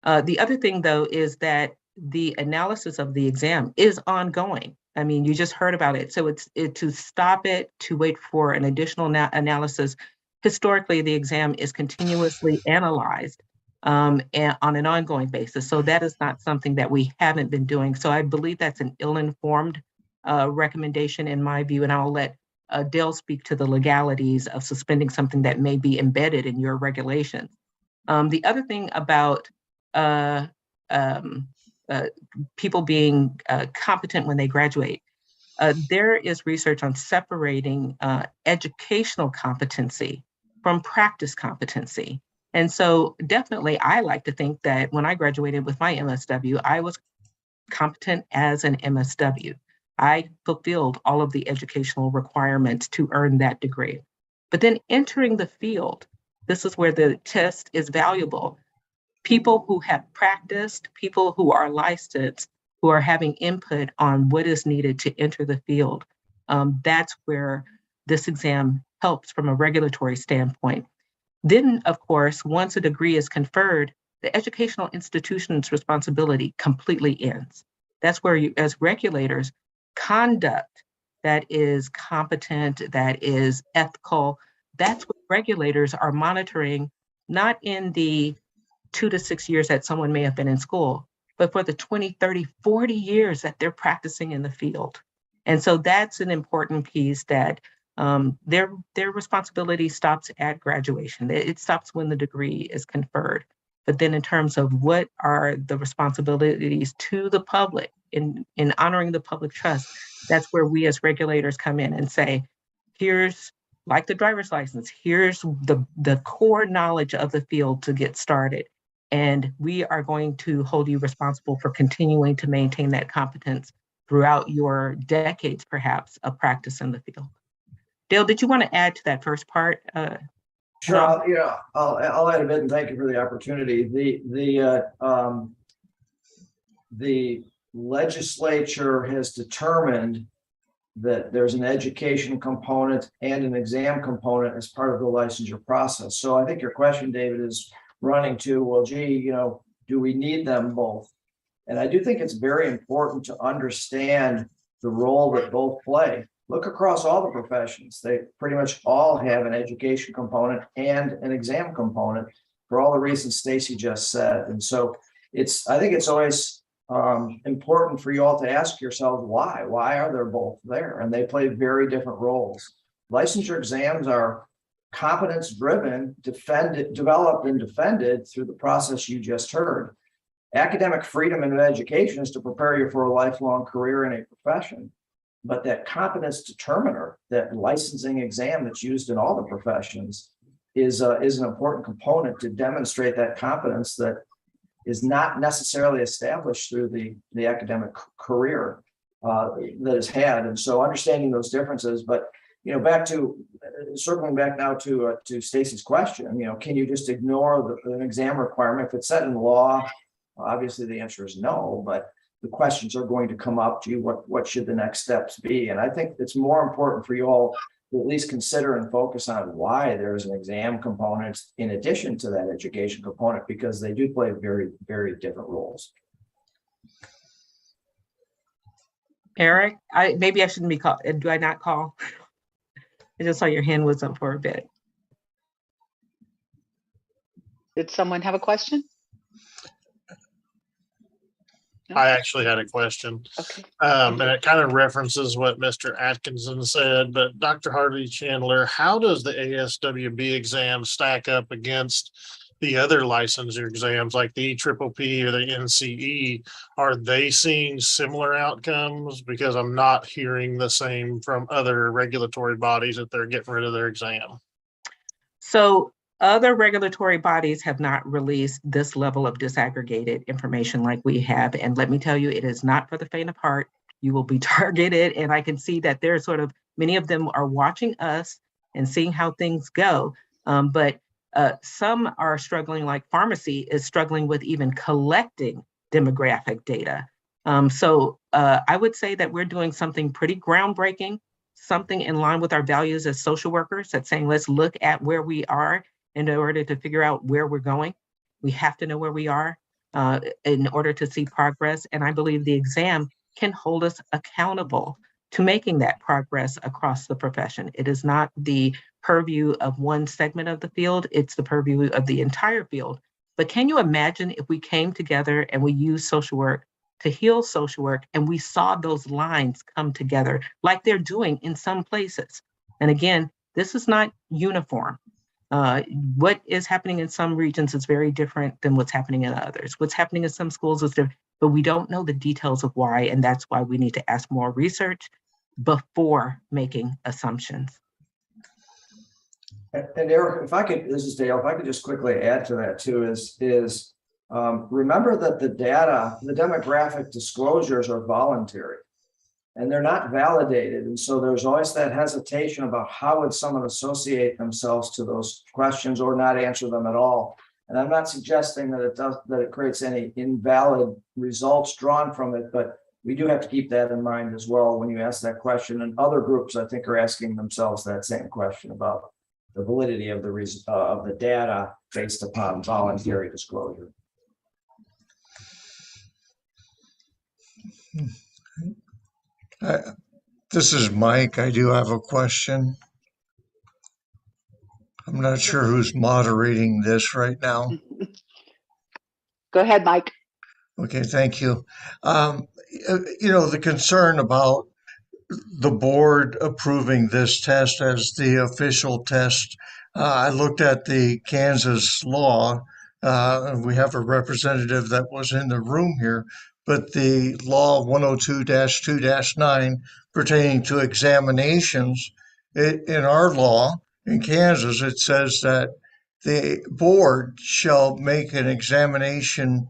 The other thing, though, is that the analysis of the exam is ongoing. I mean, you just heard about it. So it's to stop it, to wait for an additional analysis. Historically, the exam is continuously analyzed and on an ongoing basis. So that is not something that we haven't been doing. So I believe that's an ill-informed recommendation in my view, and I'll let Dale speak to the legalities of suspending something that may be embedded in your regulations. The other thing about people being competent when they graduate, there is research on separating educational competency from practice competency. And so definitely I like to think that when I graduated with my MSW, I was competent as an MSW. I fulfilled all of the educational requirements to earn that degree. But then entering the field, this is where the test is valuable. People who have practiced, people who are licensed, who are having input on what is needed to enter the field. That's where this exam helps from a regulatory standpoint. Then, of course, once a degree is conferred, the educational institution's responsibility completely ends. That's where you, as regulators, conduct that is competent, that is ethical, that's what regulators are monitoring, not in the 2 to 6 years that someone may have been in school, but for the 20, 30, 40 years that they're practicing in the field. And so that's an important piece that their responsibility stops at graduation. It stops when the degree is conferred. But then in terms of what are the responsibilities to the public in honoring the public trust, that's where we as regulators come in and say, here's, like the driver's license, here's the core knowledge of the field to get started. And we are going to hold you responsible for continuing to maintain that competence throughout your decades, perhaps, of practice in the field. Dale, did you want to add to that first part? Sure. I'll add a bit, and thank you for the opportunity. The legislature has determined that there's an education component and an exam component as part of the licensure process. So I think your question, David, is running to, well, gee, do we need them both? And I do think it's very important to understand the role that both play. Look across all the professions. They pretty much all have an education component and an exam component for all the reasons Stacy just said. And so I think it's always important for you all to ask yourselves why. Why are they both there? And they play very different roles. Licensure exams are competence-driven, developed and defended through the process you just heard. Academic freedom in education is to prepare you for a lifelong career in a profession. But that competence determiner, that licensing exam that's used in all the professions, is an important component to demonstrate that competence that is not necessarily established through the academic career that is had. And so understanding those differences, but circling back now to Stacy's question, can you just ignore an exam requirement if it's set in law? Obviously, the answer is no, but the questions are going to come up to you. What should the next steps be? And I think it's more important for you all to at least consider and focus on why there's an exam component in addition to that education component, because they do play very, very different roles. Eric, maybe I shouldn't be called. Do I not call? I just saw your hand was up for a bit. Did someone have a question? No? I actually had a question. Okay. And it kind of references what Mr. Atkinson said, but Dr. Harvey Chandler, how does the ASWB exam stack up against the other licensure exams like the EPPP or the NCE? Are they seeing similar outcomes? Because I'm not hearing the same from other regulatory bodies that they're getting rid of their exam. So other regulatory bodies have not released this level of disaggregated information like we have. And let me tell you, it is not for the faint of heart. You will be targeted. And I can see that there's many of them are watching us and seeing how things go. But some are struggling, like pharmacy is struggling with even collecting demographic data. So I would say that we're doing something pretty groundbreaking, something in line with our values as social workers, that's saying, let's look at where we are in order to figure out where we're going. We have to know where we are in order to see progress. And I believe the exam can hold us accountable to making that progress across the profession. It is not the purview of one segment of the field, it's the purview of the entire field. But can you imagine if we came together and we used social work to heal social work and we saw those lines come together like they're doing in some places? And again, this is not uniform. What is happening in some regions is very different than what's happening in others. What's happening in some schools is different, but we don't know the details of why, and that's why we need to ask more research before making assumptions. And Eric, this is Dale, if I could just quickly add to that too, is remember that the demographic disclosures are voluntary and they're not validated. And so there's always that hesitation about how would someone associate themselves to those questions or not answer them at all. And I'm not suggesting that it creates any invalid results drawn from it, but we do have to keep that in mind as well when you ask that question. And other groups, I think, are asking themselves that same question about the validity of the data based upon voluntary disclosure. This is Mike. I do have a question. I'm not sure who's moderating this right now. Go ahead, Mike. Okay, thank you. The concern about the board approving this test as the official test, I looked at the Kansas law. We have a representative that was in the room here, but the law 102-2-9 pertaining to examinations, in our law in Kansas, it says that the board shall take an examination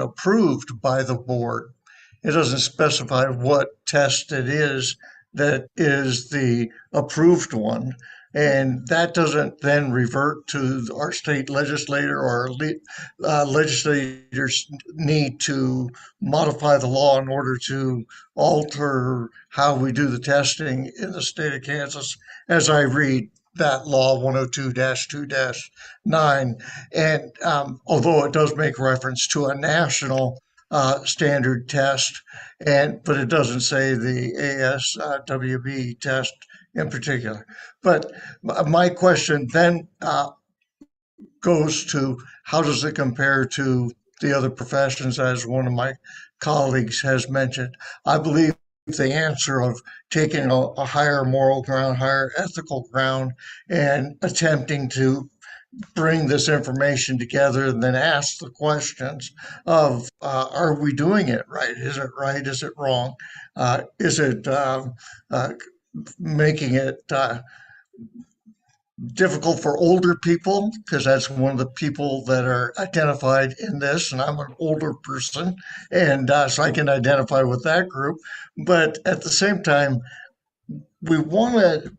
approved by the board. It doesn't specify what test it is that is the approved one. And that doesn't then revert to our state legislator or legislators need to modify the law in order to alter how we do the testing in the state of Kansas, as I read that law 102-2-9. And although it does make reference to a national standard test, but it doesn't say the ASWB test in particular. But my question then goes to how does it compare to the other professions, as one of my colleagues has mentioned? I believe the answer of taking a higher moral ground, higher ethical ground, and attempting to bring this information together and then ask the questions of are we doing it right? Is it right? Is it wrong? Is it making it difficult for older people, because that's one of the people that are identified in this, and I'm an older person, and so I can identify with that group. But at the same time, we want to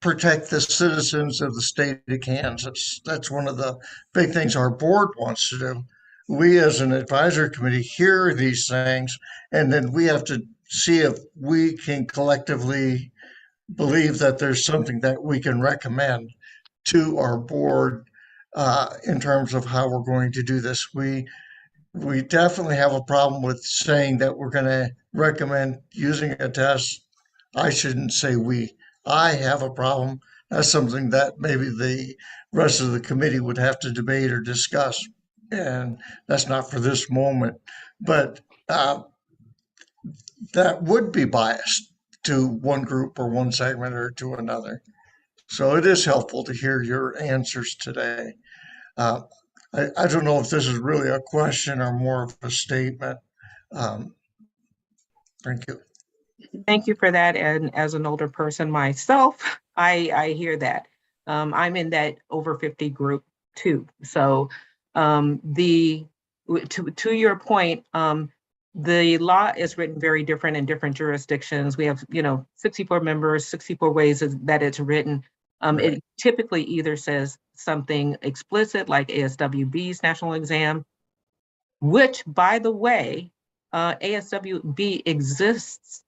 protect the citizens of the state of Kansas. That's one of the big things our board wants to do. We as an advisory committee hear these things, and then we have to see if we can collectively believe that there's something that we can recommend to our board in terms of how we're going to do this. We definitely have a problem with saying that we're going to recommend using a test. I shouldn't say we. I have a problem. That's something that maybe the rest of the committee would have to debate or discuss, and that's not for this moment. But that would be biased to one group or one segment or to another. So it is helpful to hear your answers today. I don't know if this is really a question or more of a statement. Thank you. Thank you for that. And as an older person myself, I hear that. I'm in that over 50 group too. So to your point, the law is written very different in different jurisdictions. We have, 64 members, 64 ways that it's written. Right. It typically either says something explicit like ASWB's national exam, which, by the way, ASWB exists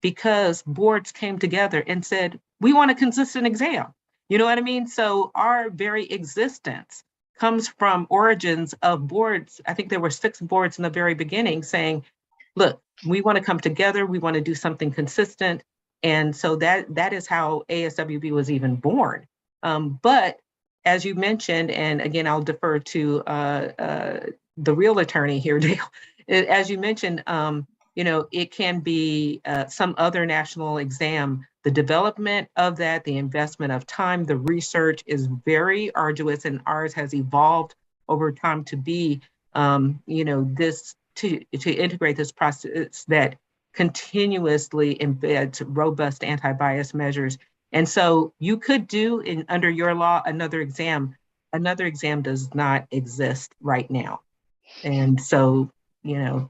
because boards came together and said, we want a consistent exam. You know what I mean? So our very existence comes from origins of boards. I think there were 6 boards in the very beginning saying, look, we want to come together. We want to do something consistent. And so that is how ASWB was even born. But as you mentioned, and again, I'll defer to the real attorney here, Dale. As you mentioned, it can be some other national exam. The development of that, the investment of time, the research is very arduous, and ours has evolved over time to be, this to integrate this process that continuously embeds robust anti-bias measures. And so you could do under your law another exam. Another exam does not exist right now. And so, it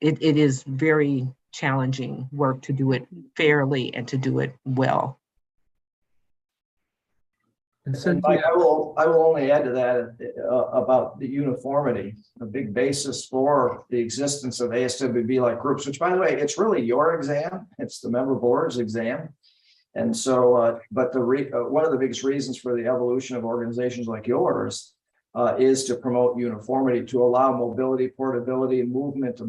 is very challenging work to do it fairly and to do it well. And And Mike, I will only add to that about the uniformity, a big basis for the existence of ASWB-like groups, which, by the way, it's really your exam. It's the member board's exam. And so, but one of the biggest reasons for the evolution of organizations like yours is to promote uniformity, to allow mobility, portability, and movement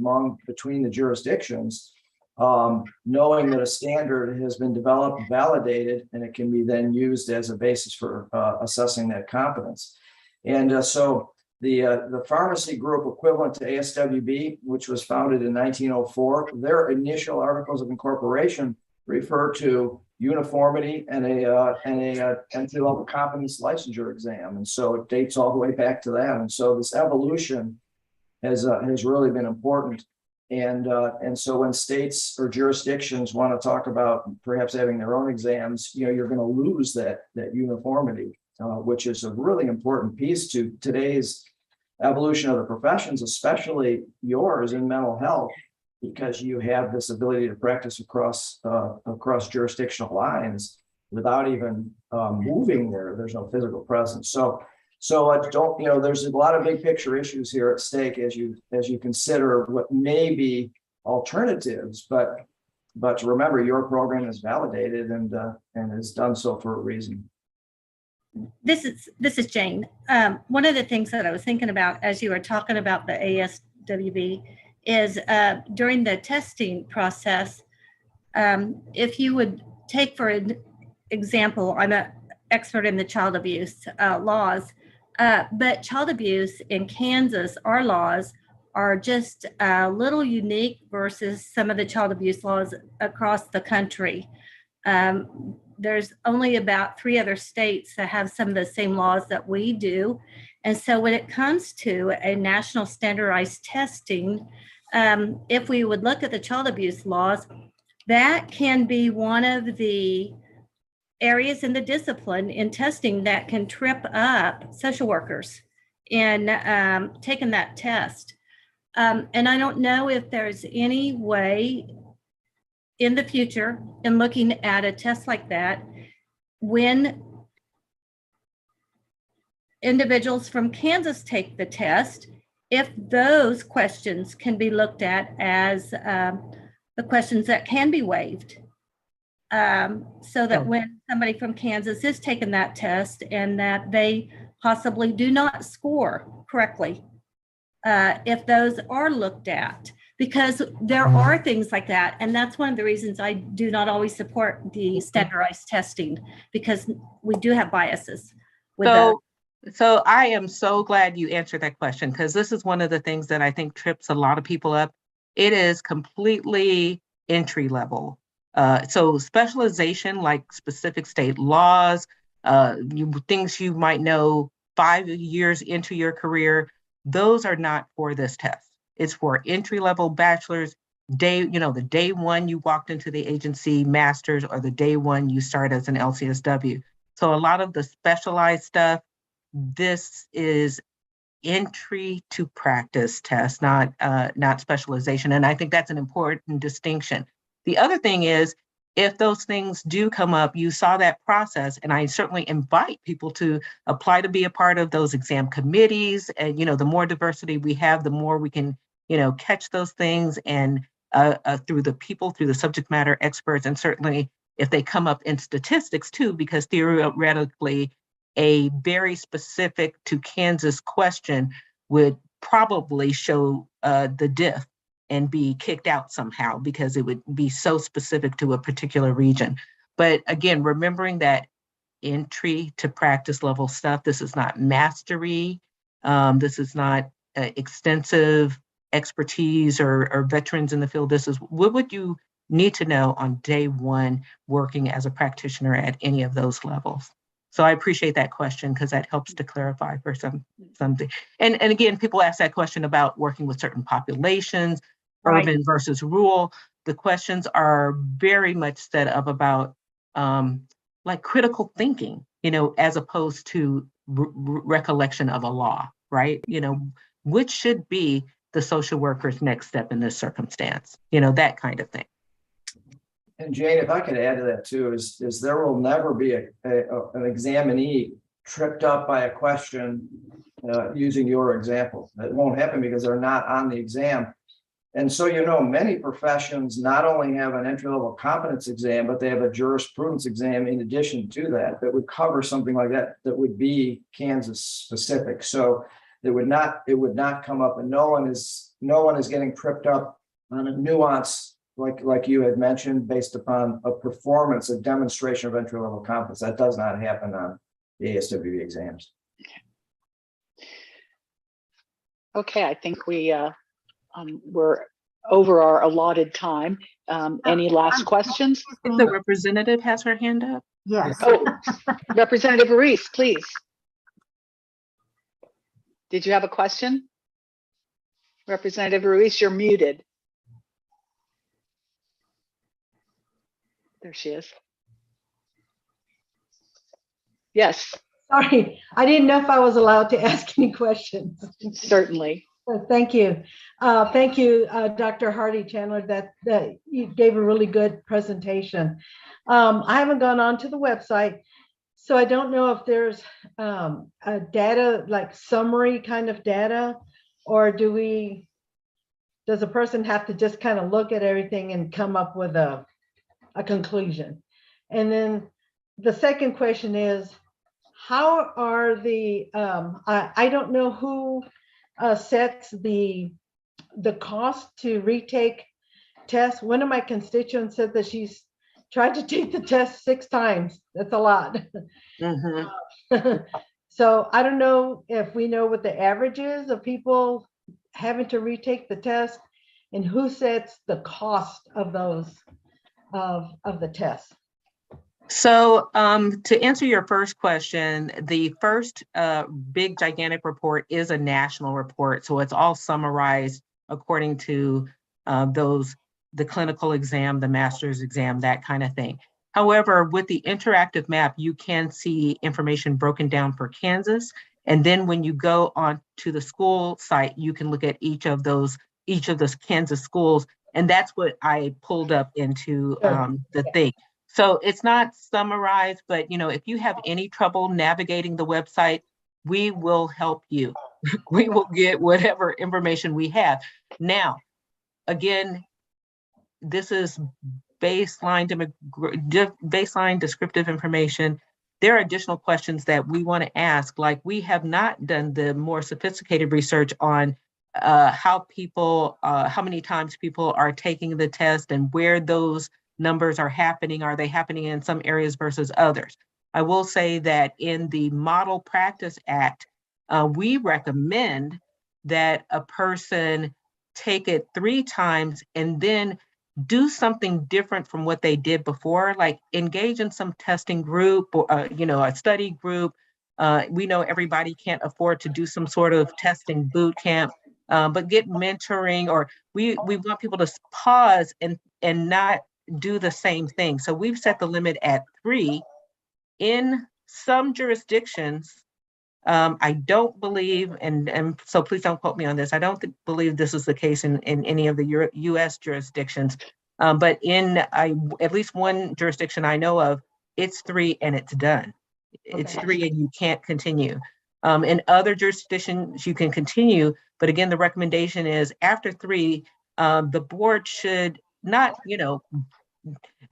between the jurisdictions, knowing that a standard has been developed, validated, and it can be then used as a basis for assessing that competence. And so the pharmacy group equivalent to ASWB, which was founded in 1904, their initial articles of incorporation refer to uniformity and a entry-level competence licensure exam. And so it dates all the way back to that. And so this evolution has really been important. And so when states or jurisdictions want to talk about perhaps having their own exams, you're going to lose that uniformity, which is a really important piece to today's evolution of the professions, especially yours in mental health, because you have this ability to practice across jurisdictional lines without even moving there. There's no physical presence. So there's a lot of big picture issues here at stake as you consider what may be alternatives, but But remember, your program is validated and is done so for a reason. This is Jane. One of the things that I was thinking about as you were talking about the ASWB is during the testing process, if you would take for an example, I'm an expert in the child abuse laws, but child abuse in Kansas, our laws are just a little unique versus some of the child abuse laws across the country. There's only about 3 other states that have some of the same laws that we do. And so when it comes to a national standardized testing, if we would look at the child abuse laws, that can be one of the areas in the discipline in testing that can trip up social workers in taking that test. And I don't know if there's any way in the future, in looking at a test like that, when individuals from Kansas take the test, if those questions can be looked at as the questions that can be waived. So that when somebody from Kansas is taking that test and that they possibly do not score correctly, if those are looked at. Because there are things like that. And that's one of the reasons I do not always support the standardized testing, because we do have biases with So I am so glad you answered that question, because this is one of the things that I think trips a lot of people up. It is completely entry level. So specialization, like specific state laws, things you might know 5 years into your career, those are not for this test. It's for entry-level bachelor's, the day one you walked into the agency, master's, or the day one you start as an LCSW. So a lot of the specialized stuff, this is entry to practice test, not specialization. And I think that's an important distinction. The other thing is, if those things do come up, you saw that process, and I certainly invite people to apply to be a part of those exam committees. And, the more diversity we have, the more we can, catch those things, and through the subject matter experts, and certainly if they come up in statistics too, because theoretically a very specific to Kansas question would probably show the diff and be kicked out somehow, because it would be so specific to a particular region. But again, remembering that entry to practice level stuff, this is not mastery. This is not extensive expertise or veterans in the field. This is what would you need to know on day one working as a practitioner at any of those levels. So I appreciate that question, because that helps to clarify for something. And again, people ask that question about working with certain populations, Right. urban versus rural. The questions are very much set up about like critical thinking, as opposed to recollection of a law, right? Which should be the social worker's next step in this circumstance, that kind of thing. And Jane, if I could add to that too, is there will never be an examinee tripped up by a question using your example. It won't happen because they're not on the exam. And so, many professions not only have an entry-level competence exam, but they have a jurisprudence exam in addition to that would cover something like that would be Kansas specific. So it would not come up, and no one is getting tripped up on a nuance like you had mentioned, based upon a performance, a demonstration of entry-level competence. That does not happen on the ASWB exams. Okay, I think we're over our allotted time. Any last questions? The representative has her hand up. Yes. Oh, Representative Reese, please. Did you have a question? Representative Ruiz, you're muted. There she is. Yes, Sorry, I didn't know if I was allowed to ask any questions. certainly. Thank you. Thank you, Dr. Hardy Chandler, that you gave a really good presentation. I haven't gone on to the website, so I don't know if there's a data, like summary kind of data, or do we does a person have to just kind of look at everything and come up with a conclusion? And then the second question is, how are the, I don't know who sets the cost to retake tests. One of my constituents said that she's tried to take the test 6 times. That's a lot. So I don't know if we know what the average is of people having to retake the test, and who sets the cost of those, of the tests. So to answer your first question, the first big gigantic report is a national report. So it's all summarized according to the clinical exam, the master's exam, that kind of thing. However, with the interactive map, you can see information broken down for Kansas. And then when you go on to the school site, you can look at each of those Kansas schools. And that's what I pulled up into the thing. So it's not summarized, but if you have any trouble navigating the website, we will help you. We will get whatever information we have. Now, again, this is baseline descriptive information. There are additional questions that we want to ask, like we have not done the more sophisticated research on how many times people are taking the test and where those numbers are happening. Are they happening in some areas versus others? I will say that in the Model Practice Act, we recommend that a person take it 3 times and then do something different from what they did before, like engage in some testing group or, a study group. We know everybody can't afford to do some sort of testing boot camp, but get mentoring, or we want people to pause and not do the same thing. So we've set the limit at 3. In some jurisdictions, I don't believe, and so please don't quote me on this, I don't believe this is the case in any of the US jurisdictions, but in at least one jurisdiction I know of, it's 3 and it's done. It's 3 and you can't continue. In other jurisdictions, you can continue, but again, the recommendation is after 3, the board should not,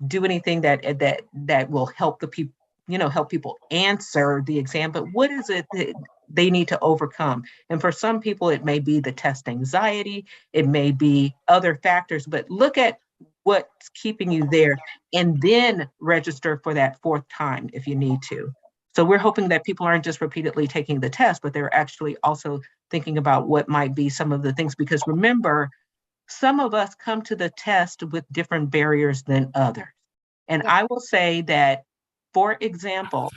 do anything that will help the people, help people answer the exam, but what is it that they need to overcome? And for some people, it may be the test anxiety, it may be other factors, but look at what's keeping you there and then register for that 4th time if you need to. So we're hoping that people aren't just repeatedly taking the test, but they're actually also thinking about what might be some of the things, because remember, some of us come to the test with different barriers than others. And I will say that, for example,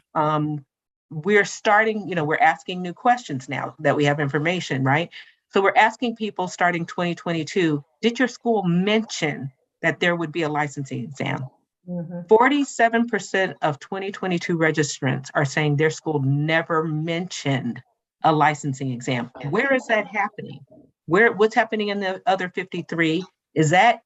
we're starting, we're asking new questions now that we have information, right? So we're asking people starting 2022, did your school mention that there would be a licensing exam? 47% of 2022 registrants are saying their school never mentioned a licensing exam. Where is that happening? What's happening in the other 53? Is that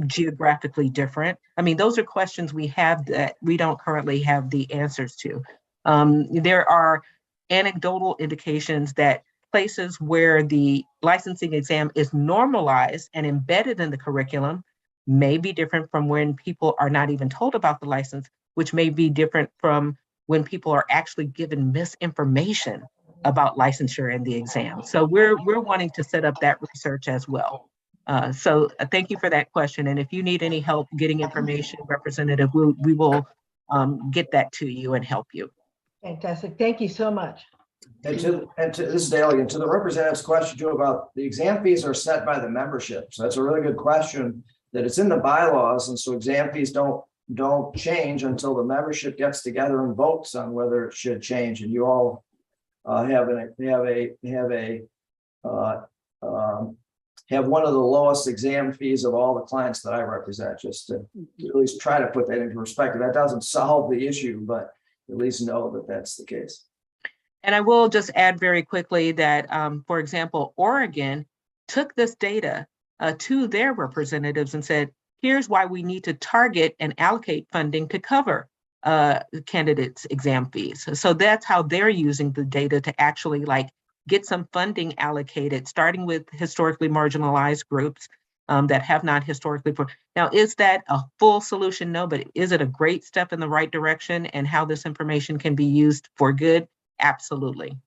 geographically different? I mean, those are questions we have that we don't currently have the answers to. There are anecdotal indications that places where the licensing exam is normalized and embedded in the curriculum may be different from when people are not even told about the license, which may be different from when people are actually given misinformation about licensure and the exam. So we're wanting to set up that research as well. So thank you for that question. And if you need any help getting information, Representative, we will get that to you and help you. Fantastic. Thank you so much. And to this is Dale again, to the representative's question too about the exam fees are set by the membership. So that's a really good question, that it's in the bylaws. And so exam fees don't change until the membership gets together and votes on whether it should change. And you all have one of the lowest exam fees of all the clients that I represent, just to at least try to put that into perspective. That doesn't solve the issue, but at least know that that's the case. And I will just add very quickly that, for example, Oregon took this data to their representatives and said, here's why we need to target and allocate funding to cover candidates' exam fees. So that's how they're using the data to actually get some funding allocated, starting with historically marginalized groups that have not historically. Now, is that a full solution? No, but is it a great step in the right direction, and how this information can be used for good? Absolutely.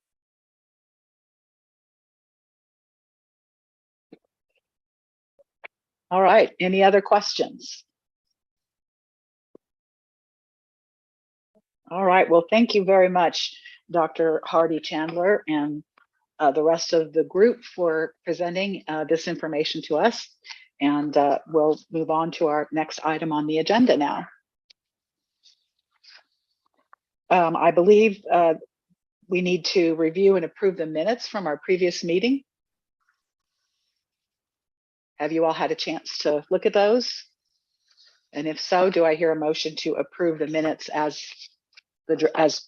All right, any other questions? All right, well, thank you very much, Dr. Hardy Chandler, and the rest of the group for presenting this information to us. And we'll move on to our next item on the agenda now. I believe we need to review and approve the minutes from our previous meeting. Have you all had a chance to look at those? And if so, do I hear a motion to approve the minutes as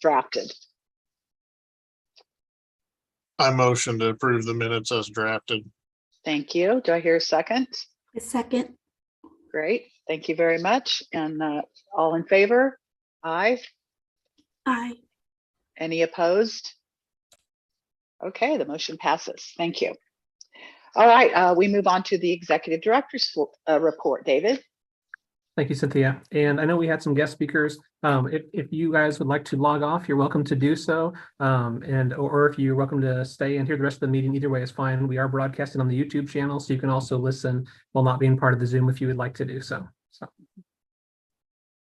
drafted? I motion to approve the minutes as drafted. Thank you. Do I hear a second? A second. Great. Thank you very much. And all in favor? Aye. Aye. Any opposed? Okay, the motion passes. Thank you. All right, we move on to the executive director's report. David? Thank you, Cynthia. And I know we had some guest speakers. If you guys would like to log off, you're welcome to do so. Or if you're welcome to stay and hear the rest of the meeting, either way is fine. We are broadcasting on the YouTube channel, so you can also listen while not being part of the Zoom if you would like to do so.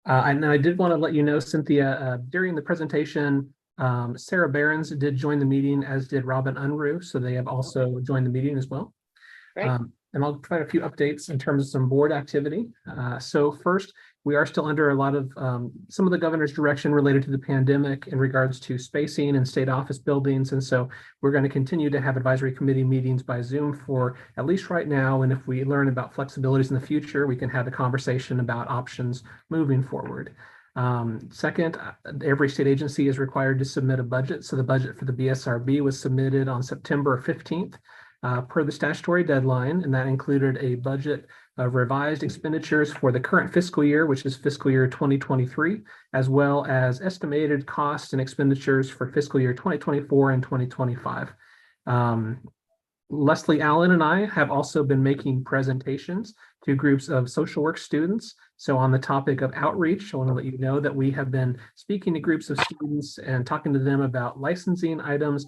And I did want to let you know, Cynthia, during the presentation, Sarah Behrens did join the meeting, as did Robin Unruh, so they have also joined the meeting as well. Great. And I'll provide a few updates in terms of some board activity. So first, we are still under a lot of some of the governor's direction related to the pandemic in regards to spacing and state office buildings. And so we're going to continue to have advisory committee meetings by Zoom for at least right now. And if we learn about flexibilities in the future, we can have a conversation about options moving forward. Second, every state agency is required to submit a budget. So the budget for the Bsrb was submitted on September 15th. Per the statutory deadline, and that included a budget of revised expenditures for the current fiscal year, which is fiscal year 2023, as well as estimated costs and expenditures for fiscal year 2024 and 2025. Leslie Allen and I have also been making presentations to groups of social work students. So on the topic of outreach, I want to let you know that we have been speaking to groups of students and talking to them about licensing items,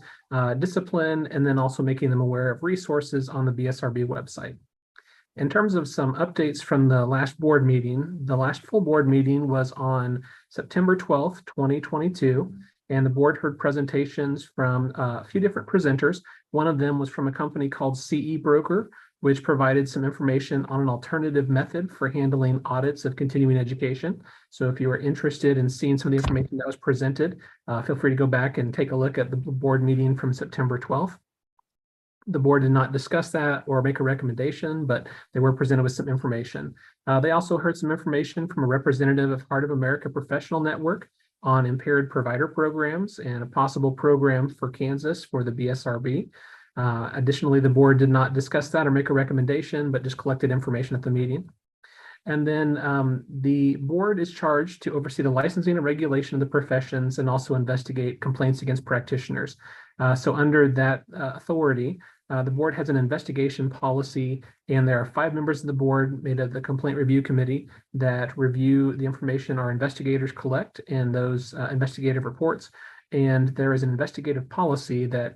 discipline, and then also making them aware of resources on the Bsrb website. In terms of some updates from the last board meeting, the last full board meeting was on September 12th, 2022. And the board heard presentations from a few different presenters. One of them was from a company called CE Broker, which provided some information on an alternative method for handling audits of continuing education. So if you are interested in seeing some of the information that was presented, feel free to go back and take a look at the board meeting from September 12th. The board did not discuss that or make a recommendation, but they were presented with some information. They also heard some information from a representative of Heart of America Professional Network on impaired provider programs and a possible program for Kansas for the Bsrb. Additionally, the board did not discuss that or make a recommendation, but just collected information at the meeting. And then the board is charged to oversee the licensing and regulation of the professions and also investigate complaints against practitioners. So under that authority, the board has an investigation policy, and there are 5 members of the board made of the complaint review committee that review the information our investigators collect in those investigative reports. And there is an investigative policy that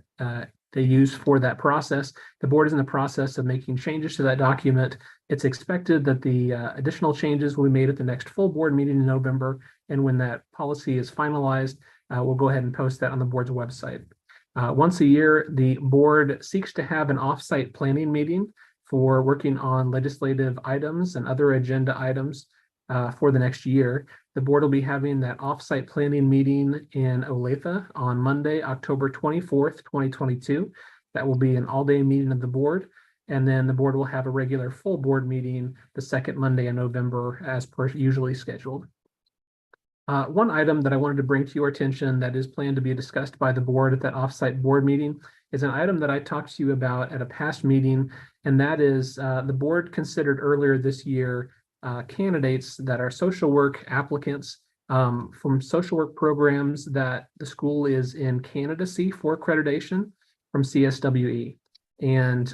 they use for that process. The board is in the process of making changes to that document. It's expected that the additional changes will be made at the next full board meeting in November. And when that policy is finalized, we'll go ahead and post that on the board's website. Once a year, the board seeks to have an off-site planning meeting for working on legislative items and other agenda items for the next year. The board will be having that off-site planning meeting in Olathe on Monday, October 24th, 2022. That will be an all-day meeting of the board. And then the board will have a regular full board meeting the second Monday in November as per usually scheduled. One item that I wanted to bring to your attention that is planned to be discussed by the board at that offsite board meeting is an item that I talked to you about at a past meeting, and that is the board considered earlier this year candidates that are social work applicants from social work programs that the school is in candidacy for accreditation. from CSWE. And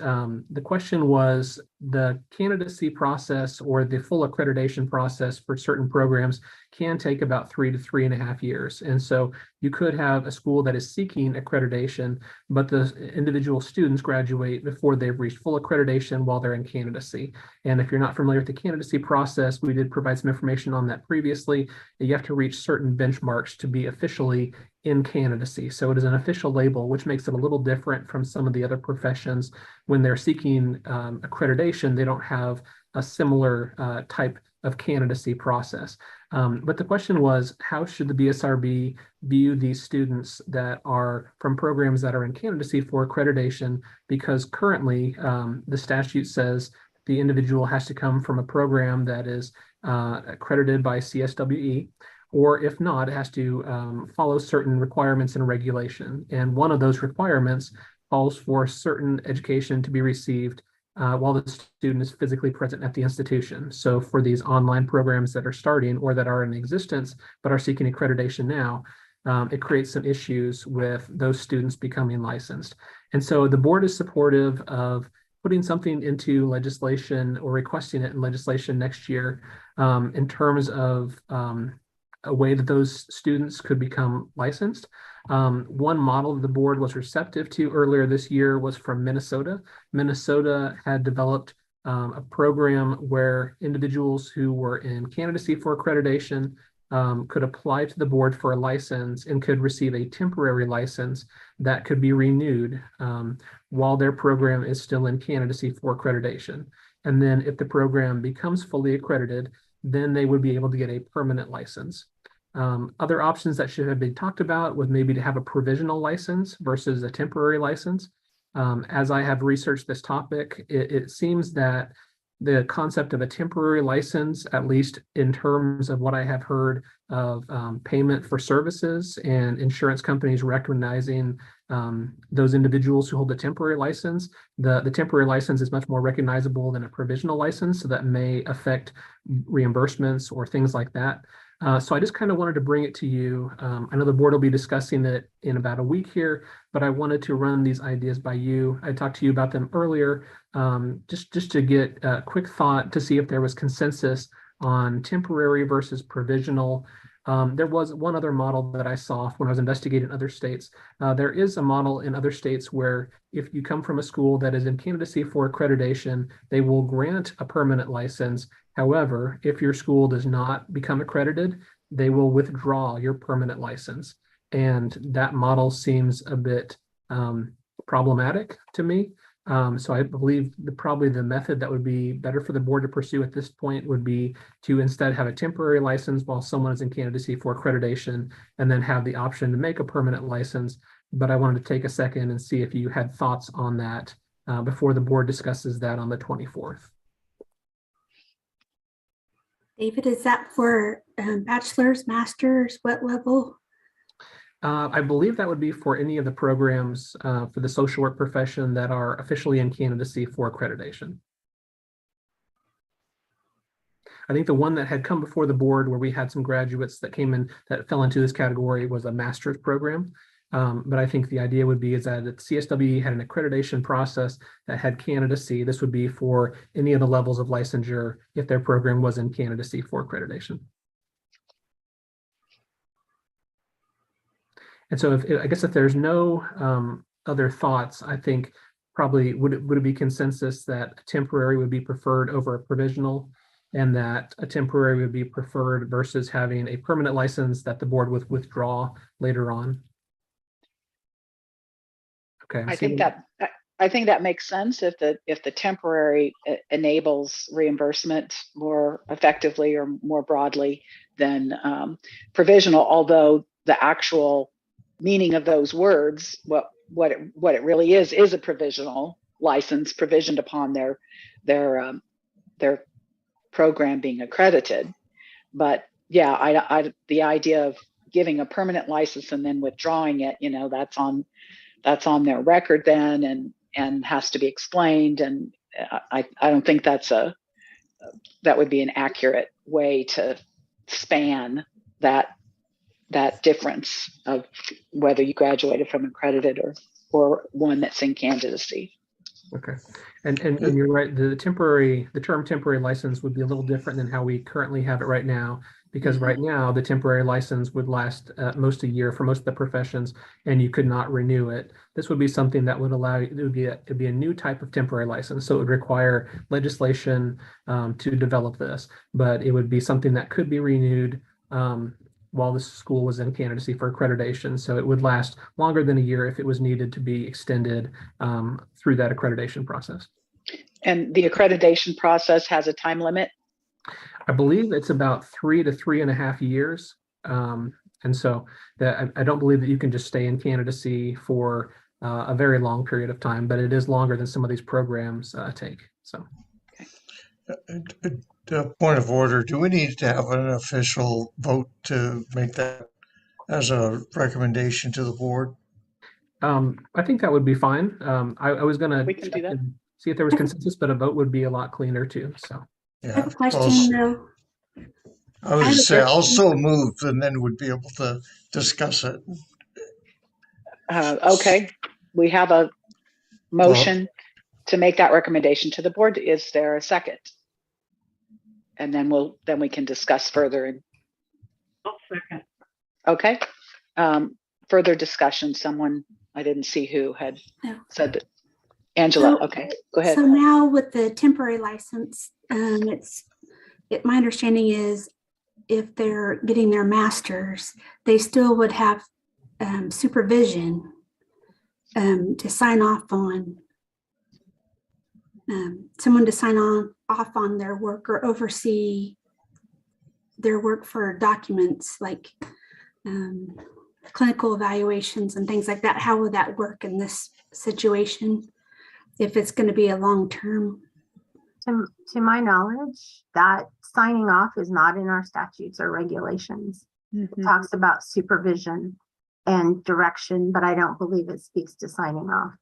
the question was, the candidacy process or the full accreditation process for certain programs can take about 3 to 3.5 years. And so you could have a school that is seeking accreditation, but the individual students graduate before they've reached full accreditation while they're in candidacy. And if you're not familiar with the candidacy process, we did provide some information on that previously. You have to reach certain benchmarks to be officially in candidacy. So it is an official label, which makes it a little different from some of the other professions. When they're seeking accreditation, they don't have a similar type of candidacy process. But the question was, how should the BSRB view these students that are from programs that are in candidacy for accreditation? Because currently the statute says the individual has to come from a program that is accredited by CSWE, or if not, it has to follow certain requirements and regulation. And one of those requirements calls for certain education to be received while the student is physically present at the institution. So for these online programs that are starting or that are in existence but are seeking accreditation now, it creates some issues with those students becoming licensed. And so the board is supportive of putting something into legislation or requesting it in legislation next year in terms of a way that those students could become licensed. One model the board was receptive to earlier this year was from Minnesota. Minnesota had developed a program where individuals who were in candidacy for accreditation could apply to the board for a license and could receive a temporary license that could be renewed while their program is still in candidacy for accreditation. And then if the program becomes fully accredited, then they would be able to get a permanent license. Other options that should have been talked about was maybe to have a provisional license versus a temporary license. As I have researched this topic, it seems that the concept of a temporary license, at least in terms of what I have heard of payment for services and insurance companies recognizing those individuals who hold a temporary license, the temporary license is much more recognizable than a provisional license, so that may affect reimbursements or things like that. So I just kind of wanted to bring it to you. I know the board will be discussing it in about a week here, but I wanted to run these ideas by you. I talked to you about them earlier, just to get a quick thought to see if there was consensus on temporary versus provisional. There was one other model that I saw when I was investigating other states. There is a model in other states where if you come from a school that is in candidacy for accreditation, they will grant a permanent license. However, if your school does not become accredited, they will withdraw your permanent license. And that model seems a bit problematic to me. So I believe probably the method that would be better for the board to pursue at this point would be to instead have a temporary license while someone is in candidacy for accreditation, and then have the option to make a permanent license. But I wanted to take a second and see if you had thoughts on that before the board discusses that on the 24th. David, is that for bachelor's, master's, what level? I believe that would be for any of the programs for the social work profession that are officially in candidacy for accreditation. I think the one that had come before the board where we had some graduates that came in that fell into this category was a master's program. But I think the idea would be is that CSWE had an accreditation process that had candidacy. This would be for any of the levels of licensure if their program was in candidacy for accreditation. And so I guess if there's no other thoughts, I think probably would it be consensus that a temporary would be preferred over a provisional, and that a temporary would be preferred versus having a permanent license that the board would withdraw later on? Okay. I think that makes sense if the temporary enables reimbursement more effectively or more broadly than provisional, although the actual meaning of those words, what it really is a provisional license provisioned upon their program being accredited. But yeah, the idea of giving a permanent license and then withdrawing it, that's on their record then and has to be explained. And I don't think that would be an accurate way to span that difference of whether you graduated from accredited or one that's in candidacy. Okay. And you're right, the term temporary license would be a little different than how we currently have it right now, because right now the temporary license would last most a year for most of the professions, and you could not renew it. This would be something that would allow, it'd be a new type of temporary license. So it would require legislation to develop this, but it would be something that could be renewed while the school was in candidacy for accreditation. So it would last longer than a year if it was needed to be extended through that accreditation process. And the accreditation process has a time limit? I believe it's about 3 to 3.5 years. And so I don't believe that you can just stay in candidacy for a very long period of time, but it is longer than some of these programs take. So. Point of order, do we need to have an official vote to make that as a recommendation to the board? I think that would be fine. I was going We to can check do that. and see if there was consensus, but a vote would be a lot cleaner too. So. I Yeah. have a question though. I would I have a say question. also move and then would be able to discuss it. Okay, we have a motion to make that recommendation to the board. Is there a second? And then we can discuss further. I'll second. Okay. Further discussion. Someone, I didn't see who had No. said that. Angela, So- okay, go ahead. So now with the temporary license, my understanding is if they're getting their master's, they still would have supervision to sign off on, someone to sign off on their work or oversee their work for documents like clinical evaluations and things like that. How would that work in this situation if it's going to be a long-term? To my knowledge, that signing off is not in our statutes or regulations. It talks about supervision and direction, but I don't believe it speaks to signing off.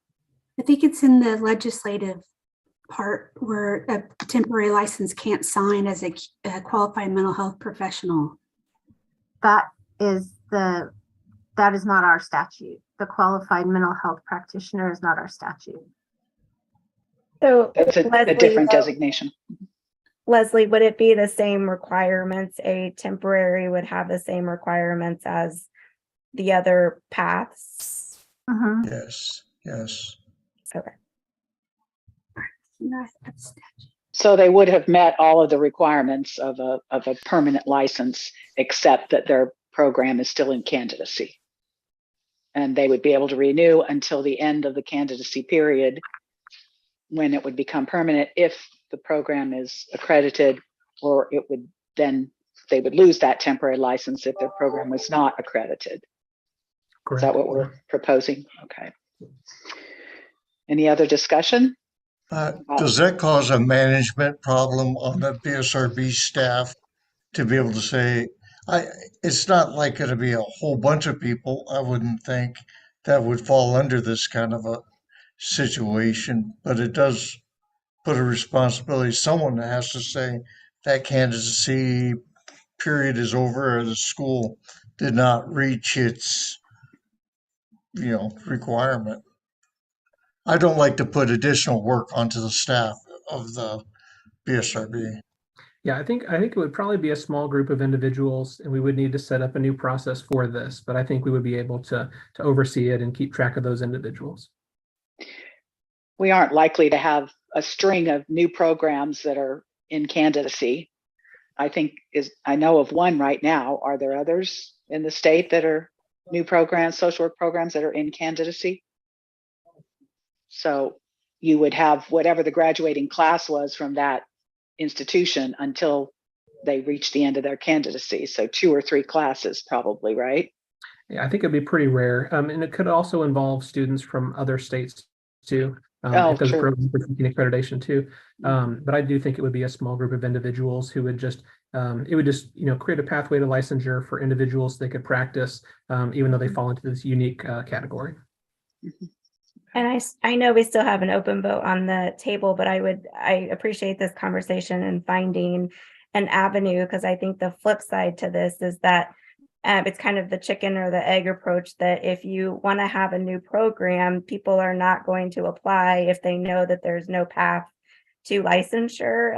I think it's in the legislative part where a temporary license can't sign as a qualified mental health professional. That is not our statute. The qualified mental health practitioner is not our statute. So That's a Leslie, different though, designation. Leslie, would it be the same requirements? A temporary would have the same requirements as the other paths? Mhm. Yes, yes. Okay. No, that's- So they would have met all of the requirements of a permanent license, except that their program is still in candidacy. And they would be able to renew until the end of the candidacy period, when it would become permanent if the program is accredited, or it would then, they would lose that temporary license if their program was not accredited. Is that what we're proposing? Okay. Any other discussion? Does that cause a management problem on the BSRB staff to be able to say, it's not like going to be a whole bunch of people, I wouldn't think, that would fall under this kind of a situation, but it does put a responsibility. Someone has to say that candidacy period is over, or the school did not reach its, requirement. I don't like to put additional work onto the staff of the BSRB. Yeah, I think it would probably be a small group of individuals, and we would need to set up a new process for this, but I think we would be able to oversee it and keep track of those individuals. We aren't likely to have a string of new programs that are in candidacy. I know of one right now. Are there others in the state that are new programs, social work programs that are in candidacy? So you would have whatever the graduating class was from that institution until they reach the end of their candidacy. So 2 or 3 classes probably, right? Yeah, I think it'd be pretty rare. And it could also involve students from other states too. Oh, if those sure. programs were seeking accreditation too. But I do think it would be a small group of individuals who would just, create a pathway to licensure for individuals they could practice, even though they fall into this unique category. And I know we still have an open vote on the table, but I appreciate this conversation and finding an avenue, because I think the flip side to this is that it's kind of the chicken or the egg approach that if you want to have a new program, people are not going to apply if they know that there's no path to licensure,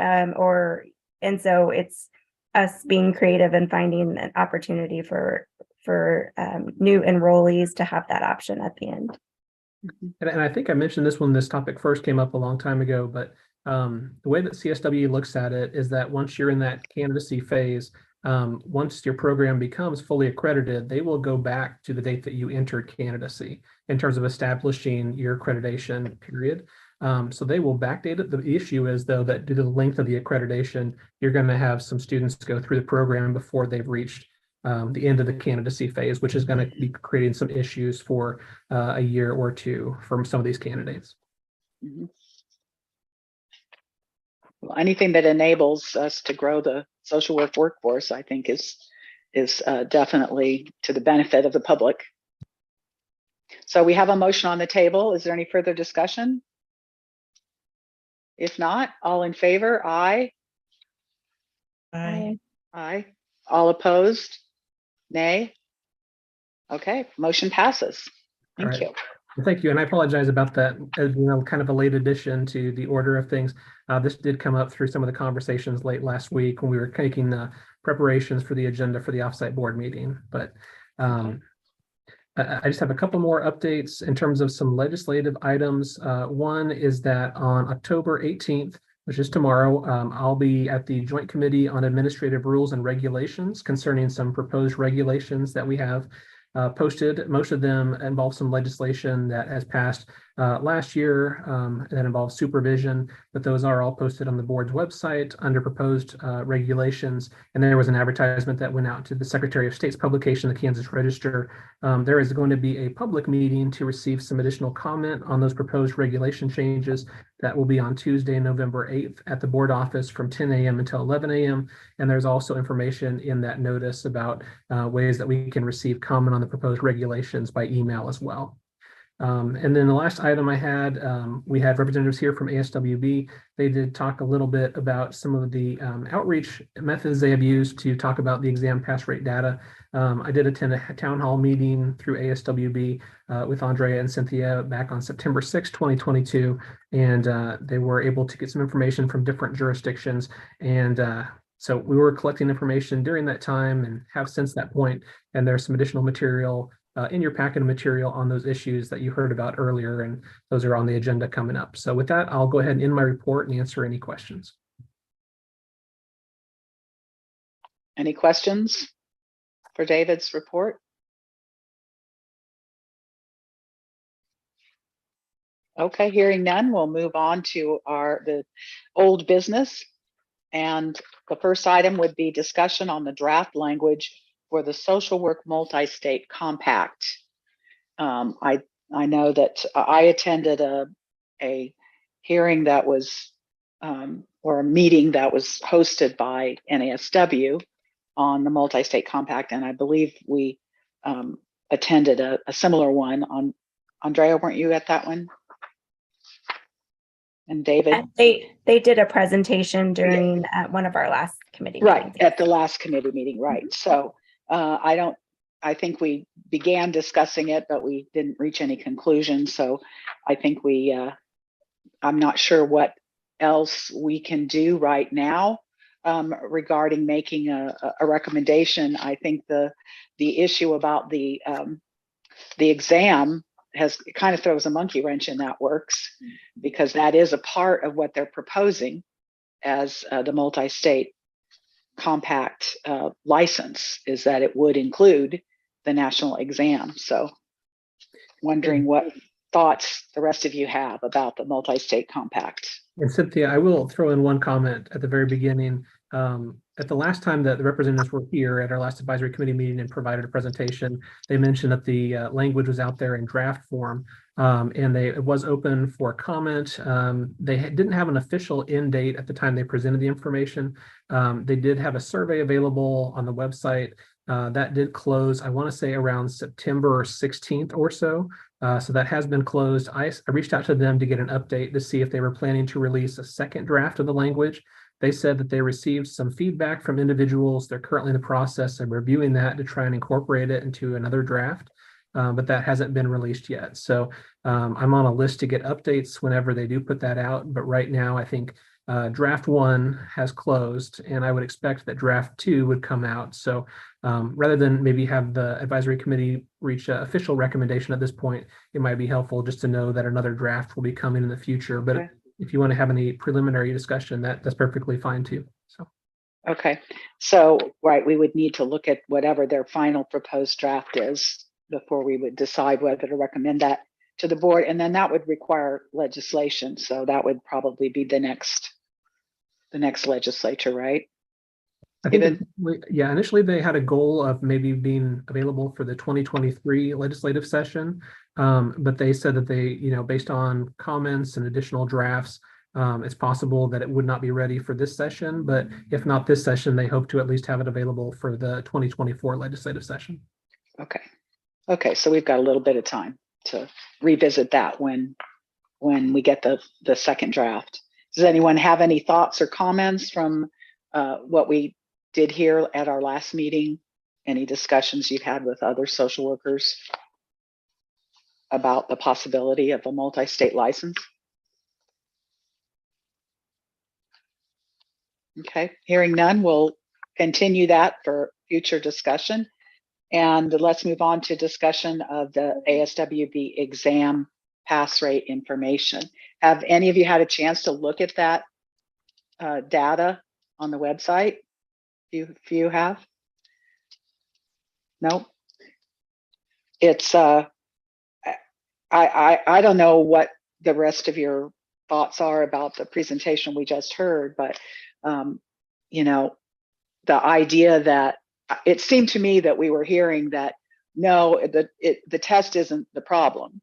and so it's us being creative and finding an opportunity for new enrollees to have that option at the end. And I think I mentioned this when this topic first came up a long time ago, but the way that CSW looks at it is that once you're in that candidacy phase, once your program becomes fully accredited, they will go back to the date that you entered candidacy in terms of establishing your accreditation period. So they will backdate it. The issue is, though, that due to the length of the accreditation, you're going to have some students go through the program before they've reached the end of the candidacy phase, which is going to be creating some issues for a year or two from some of these candidates. Mhm. Well, anything that enables us to grow the social work workforce, I think, is definitely to the benefit of the public. So we have a motion on the table. Is there any further discussion? If not, all in favor, aye. Aye. Aye. All opposed? Nay? Okay, motion passes. Thank All right. you. Thank you, and I apologize about that, as kind of a late addition to the order of things. This did come up through some of the conversations late last week when we were taking the preparations for the agenda for the offsite board meeting. But I just have a couple more updates in terms of some legislative items. One is that on October 18th, which is tomorrow, I'll be at the Joint Committee on Administrative Rules and Regulations concerning some proposed regulations that we have posted. Most of them involve some legislation that has passed last year that involves supervision, but those are all posted on the board's website under proposed regulations. And there was an advertisement that went out to the Secretary of State's publication, the Kansas Register. There is going to be a public meeting to receive some additional comment on those proposed regulation changes. That will be on Tuesday, November 8th at the board office from 10 a.m. until 11 a.m. And there's also information in that notice about ways that we can receive comment on the proposed regulations by email as well. And then the last item I had, we had representatives here from ASWB. They did talk a little bit about some of the outreach methods they have used to talk about the exam pass rate data. I did attend a town hall meeting through ASWB with Andrea and Cynthia back on September 6, 2022, and they were able to get some information from different jurisdictions. And so we were collecting information during that time and have since that point, and there's some additional material in your packet of material on those issues that you heard about earlier, and those are on the agenda coming up. So with that, I'll go ahead and end my report and answer any questions. Any questions for David's report? Okay, hearing none, we'll move on to the old business. And the first item would be discussion on the draft language for the Social Work Multi-State Compact. I know that I attended a hearing that was, or a meeting that was hosted by NASW on the Multi-State Compact, and I believe we attended a similar one. Andrea, weren't you at that one? And David? They did a presentation during one of our last committee meetings. At the last committee meeting, right. Mm-hmm. So I think we began discussing it, but we didn't reach any conclusions. So I think I'm not sure what else we can do right now regarding making a recommendation. I think the issue about the exam it kind of throws a monkey wrench in that works, because that is a part of what they're proposing as the multi-state compact license, is that it would include the national exam. So wondering what thoughts the rest of you have about the multi-state compact. And Cynthia, I will throw in one comment at the very beginning. At the last time that the representatives were here at our last advisory committee meeting and provided a presentation, they mentioned that the language was out there in draft form, and it was open for comment. They didn't have an official end date at the time they presented the information. They did have a survey available on the website that did close, I want to say around September 16th or so. So that has been closed. I reached out to them to get an update to see if they were planning to release a second draft of the language. They said that they received some feedback from individuals. They're currently in the process of reviewing that to try and incorporate it into another draft, but that hasn't been released yet. So I'm on a list to get updates whenever they do put that out. But right now, I think draft 1 has closed, and I would expect that draft 2 would come out. So rather than maybe have the advisory committee reach an official recommendation at this point, it might be helpful just to know that another draft will be coming in the future. But Okay. if you want to have any preliminary discussion, that's perfectly fine too. So. Okay, so, right, we would need to look at whatever their final proposed draft is before we would decide whether to recommend that to the board. And then that would require legislation. So that would probably be the next legislature, right? I think, initially they had a goal of maybe being available for the 2023 legislative session. But they said that they, based on comments and additional drafts, it's possible that it would not be ready for this session, but if not this session, they hope to at least have it available for the 2024 legislative session. Okay, so we've got a little bit of time to revisit that when we get the second draft. Does anyone have any thoughts or comments from what we did here at our last meeting? Any discussions you've had with other social workers about the possibility of a multi-state license? Okay, hearing none, we'll continue that for future discussion. And let's move on to discussion of the ASWB exam pass rate information. Have any of you had a chance to look at that data on the website? If you have? No? It's, I don't know what the rest of your thoughts are about the presentation we just heard, but the idea that it seemed to me that we were hearing that no, the test isn't the problem,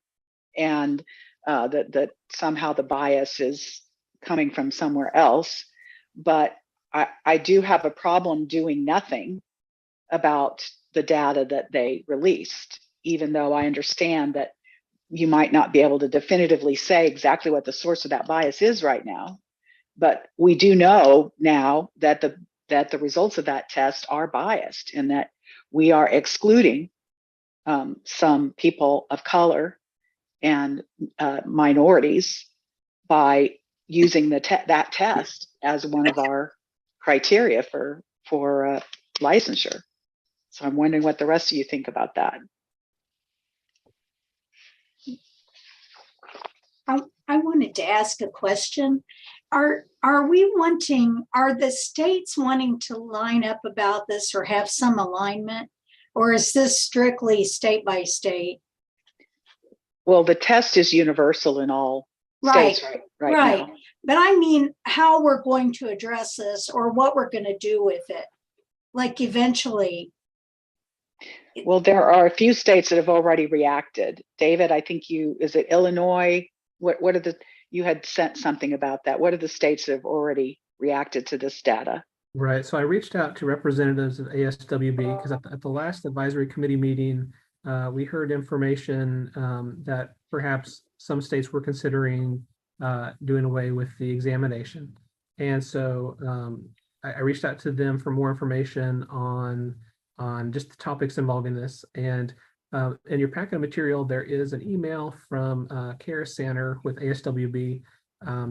and that somehow the bias is coming from somewhere else. But I do have a problem doing nothing about the data that they released, even though I understand that you might not be able to definitively say exactly what the source of that bias is right now. But we do know now that the results of that test are biased, and that we are excluding some people of color and minorities by using that test as one of our criteria for licensure. So I'm wondering what the rest of you think about that. I wanted to ask a question. Are the states wanting to line up about this or have some alignment, or is this strictly state by state? Well, the test is universal in all states right now. But I mean, how we're going to address this or what we're going to do with it, like eventually. Well, there are a few states that have already reacted. David, I think is it Illinois? What are you had sent something about that. What are the states that have already reacted to this data? Right. So I reached out to representatives of ASWB because at the last advisory committee meeting, we heard information that perhaps some states were considering doing away with the examination. And so I reached out to them for more information on just the topics involving this. And in your packet of material, there is an email from Kara Sanner with ASWB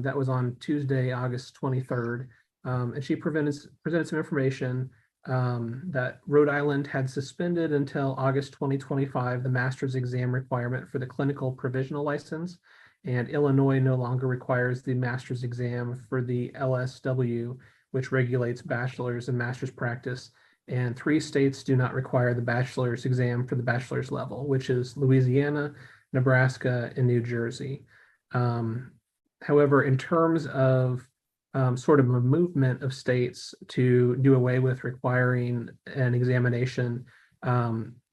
that was on Tuesday, August 23rd. And she presented some information that Rhode Island had suspended until August 2025 the master's exam requirement for the clinical provisional license, and Illinois no longer requires the master's exam for the LSW, which regulates bachelor's and master's practice. And 3 states do not require the bachelor's exam for the bachelor's level, which is Louisiana, Nebraska, and New Jersey. However, in terms of sort of a movement of states to do away with requiring an examination,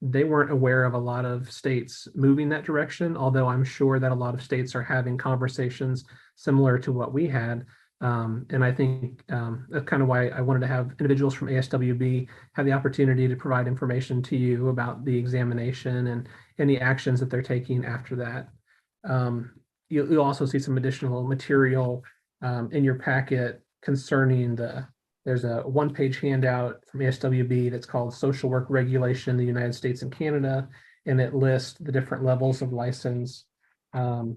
they weren't aware of a lot of states moving that direction, although I'm sure that a lot of states are having conversations similar to what we had. And I think that's kind of why I wanted to have individuals from ASWB have the opportunity to provide information to you about the examination and any actions that they're taking after that. You'll also see some additional material in your packet concerning there's a one-page handout from ASWB that's called Social Work Regulation in the United States and Canada, and it lists the different levels of license and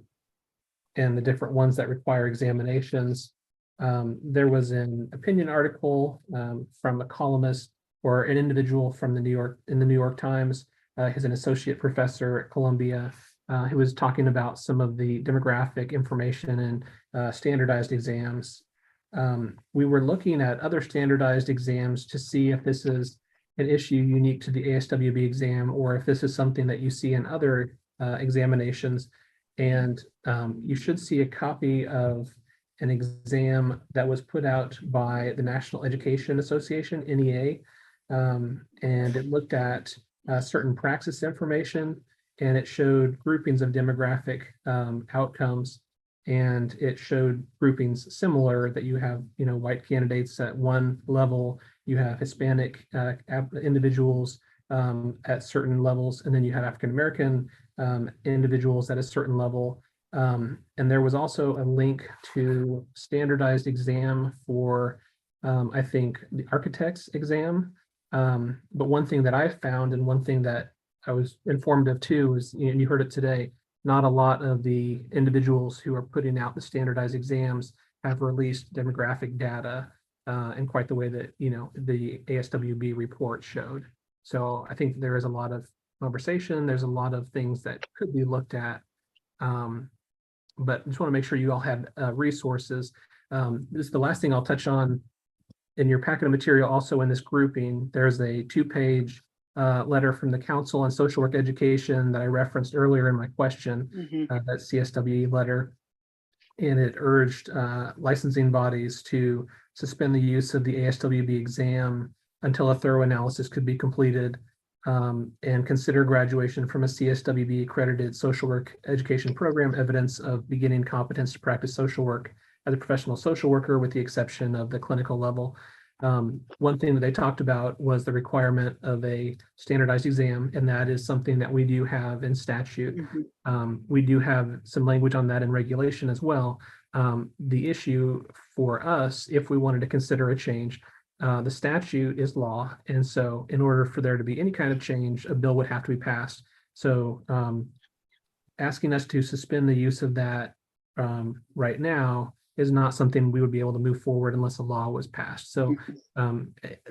the different ones that require examinations. There was an opinion article from a columnist or an individual from the New York Times. He's an associate professor at Columbia who was talking about some of the demographic information and standardized exams. We were looking at other standardized exams to see if this is an issue unique to the ASWB exam or if this is something that you see in other examinations. And you should see a copy of an exam that was put out by the National Education Association, NEA, and it looked at certain praxis information, and it showed groupings of demographic outcomes, and it showed groupings similar that you have, white candidates at one level, you have Hispanic individuals at certain levels, and then you have African-American individuals at a certain level. And there was also a link to standardized exam for, I think, the architect's exam. But one thing that I found, and one thing that I was informed of too, is, and you heard it today, not a lot of the individuals who are putting out the standardized exams have released demographic data in quite the way that, the ASWB report showed. So I think there is a lot of conversation. There's a lot of things that could be looked at. But I just want to make sure you all had resources. This is the last thing I'll touch on. In your packet of material, also in this grouping, there's a 2-page letter from the Council on Social Work Education that I referenced earlier in my question, that CSWE letter. And it urged licensing bodies to suspend the use of the ASWB exam until a thorough analysis could be completed, and consider graduation from a CSWB accredited social work education program evidence of beginning competence to practice social work as a professional social worker, with the exception of the clinical level. One thing that they talked about was the requirement of a standardized exam, and that is something that we do have in statute. We do have some language on that in regulation as well. The issue for us, if we wanted to consider a change, the statute is law, and so in order for there to be any kind of change, a bill would have to be passed. So asking us to suspend the use of that right now is not something we would be able to move forward unless a law was passed. So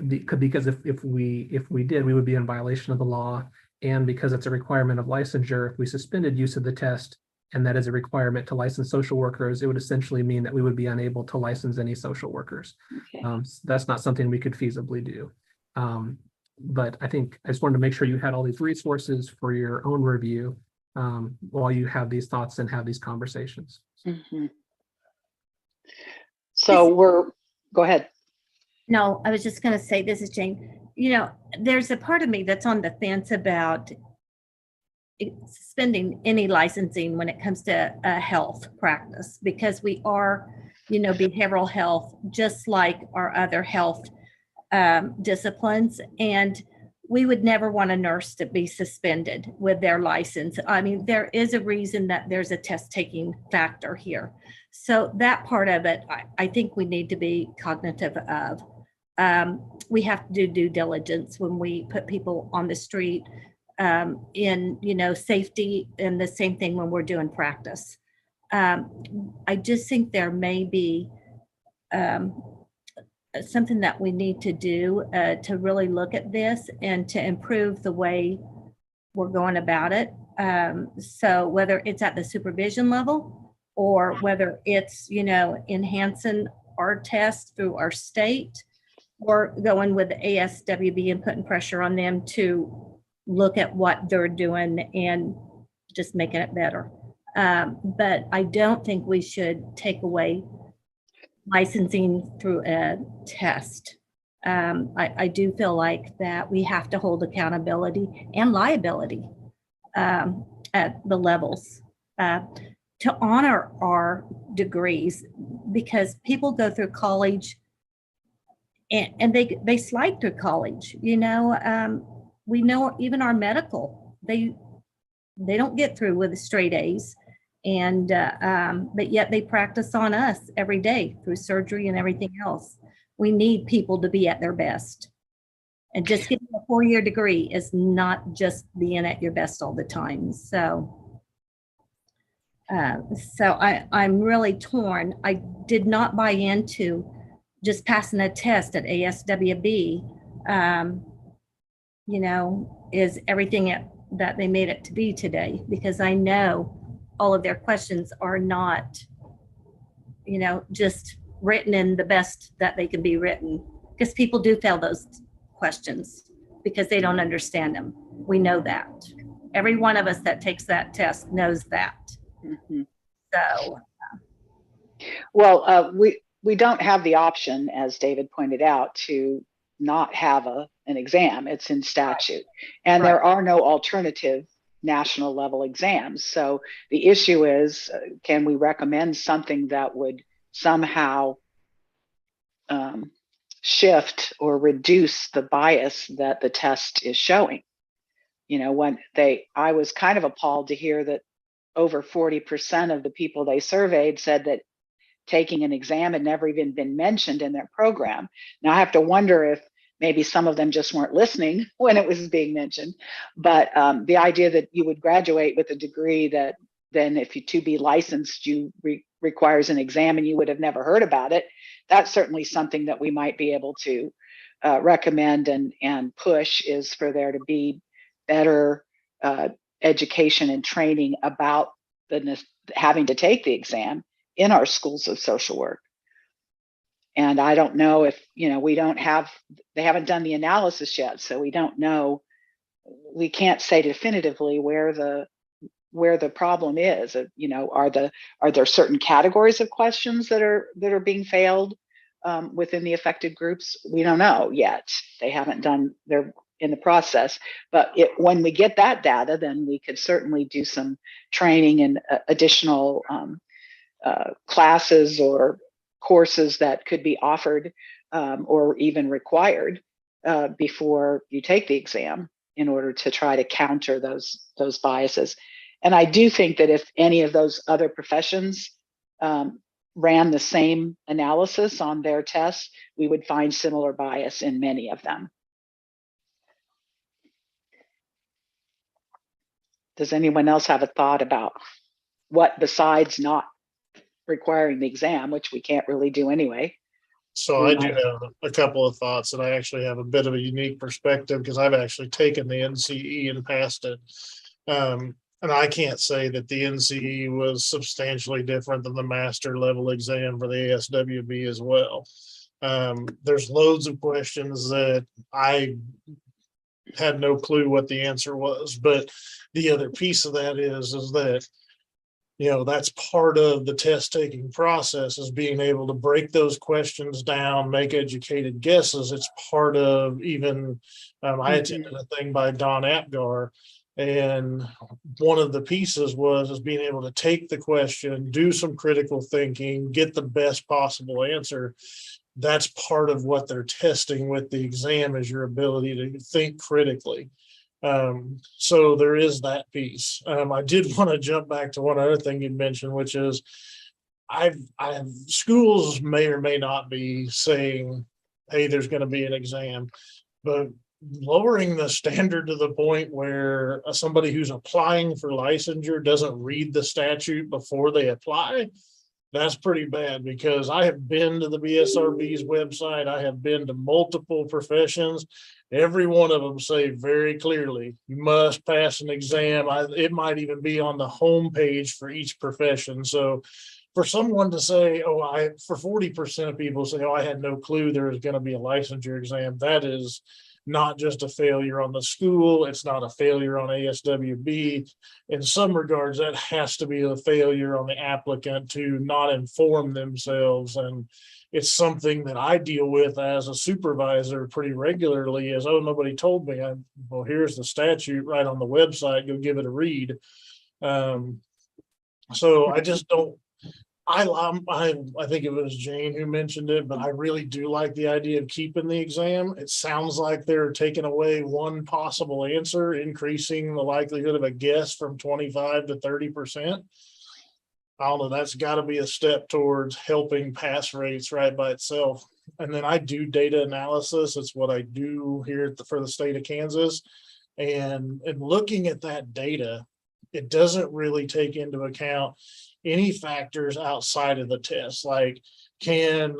because if we did, we would be in violation of the law, and because it's a requirement of licensure, if we suspended use of the test, and that is a requirement to license social workers, it would essentially mean that we would be unable to license any social workers. So that's not something we could feasibly do. But I think I just wanted to make sure you had all these resources for your own review while you have these thoughts and have these conversations. So go ahead. No, I was just going to say, this is Jane. There's a part of me that's on the fence about suspending any licensing when it comes to health practice, because we are, behavioral health, just like our other health disciplines. And we would never want a nurse to be suspended with their license. I mean, there is a reason that there's a test taking factor here. So that part of it, I think we need to be cognitive of. We have to do due diligence when we put people on the street in, safety, and the same thing when we're doing practice. I just think there may be something that we need to do to really look at this and to improve the way we're going about it. So whether it's at the supervision level or whether it's, enhancing our test through our state, or going with the ASWB and putting pressure on them to look at what they're doing and just making it better. But I don't think we should take away licensing through a test. I do feel like that we have to hold accountability and liability at the levels to honor our degrees, because people go through college and they slide through college. We know even our medical, they don't get through with straight A's. And, but yet they practice on us every day through surgery and everything else. We need people to be at their best. And just getting a 4-year degree is not just being at your best all the time. So, I'm really torn. I did not buy into just passing a test at ASWB, is everything that they made it to be today, because I know all of their questions are not, just written in the best that they can be written, because people do fail those questions because they don't understand them. We know that. Every one of us that takes that test knows that. Mhm. So, Well, we don't have the option, as David pointed out, to not have an exam. It's in statute, and there are no alternative national level exams. So the issue is, can we recommend something that would somehow shift or reduce the bias that the test is showing? I was kind of appalled to hear that over 40% of the people they surveyed said that taking an exam had never even been mentioned in their program. Now I have to wonder if maybe some of them just weren't listening when it was being mentioned. But the idea that you would graduate with a degree that then if you to be licensed, requires an exam and you would have never heard about it, that's certainly something that we might be able to recommend and push, is for there to be better education and training about having to take the exam in our schools of social work. And I don't know if, they haven't done the analysis yet, so we don't know, we can't say definitively where the problem is. Are there certain categories of questions that are being failed within the affected groups? We don't know yet. They haven't done, they're in the process. But when we get that data, then we could certainly do some training and additional classes or courses that could be offered or even required before you take the exam, in order to try to counter those biases. And I do think that if any of those other professions ran the same analysis on their tests, we would find similar bias in many of them. Does anyone else have a thought about what, besides not requiring the exam, which we can't really do anyway? So I do have a couple of thoughts, and I actually have a bit of a unique perspective because I've actually taken the NCE and passed it. And I can't say that the NCE was substantially different than the master level exam for the ASWB as well. There's loads of questions that I had no clue what the answer was, but the other piece of that is that that's part of the test taking process, is being able to break those questions down, make educated guesses. It's part of even, I attended a thing by Don Apgar, and one of the pieces is being able to take the question, do some critical thinking, get the best possible answer. That's part of what they're testing with the exam, is your ability to think critically. So there is that piece. I did want to jump back to one other thing you mentioned, which is schools may or may not be saying, hey, there's going to be an exam, but lowering the standard to the point where somebody who's applying for licensure doesn't read the statute before they apply, that's pretty bad. Because I have been to the Bsrb's website, I have been to multiple professions. Every one of them say very clearly, you must pass an exam. It might even be on the homepage for each profession. So for someone to say, for 40% of people say, I had no clue there was going to be a licensure exam, that is not just a failure on the school. It's not a failure on ASWB. In some regards, that has to be a failure on the applicant to not inform themselves. And it's something that I deal with as a supervisor pretty regularly, is, nobody told me. Well, here's the statute right on the website. Go give it a read. So I just don't, I think it was Jane who mentioned it, but I really do like the idea of keeping the exam. It sounds like they're taking away one possible answer, increasing the likelihood of a guess from 25 to 30%. I don't know, that's got to be a step towards helping pass rates right by itself. And then I do data analysis. It's what I do here for the state of Kansas. And looking at that data, it doesn't really take into account any factors outside of the test. Like, can,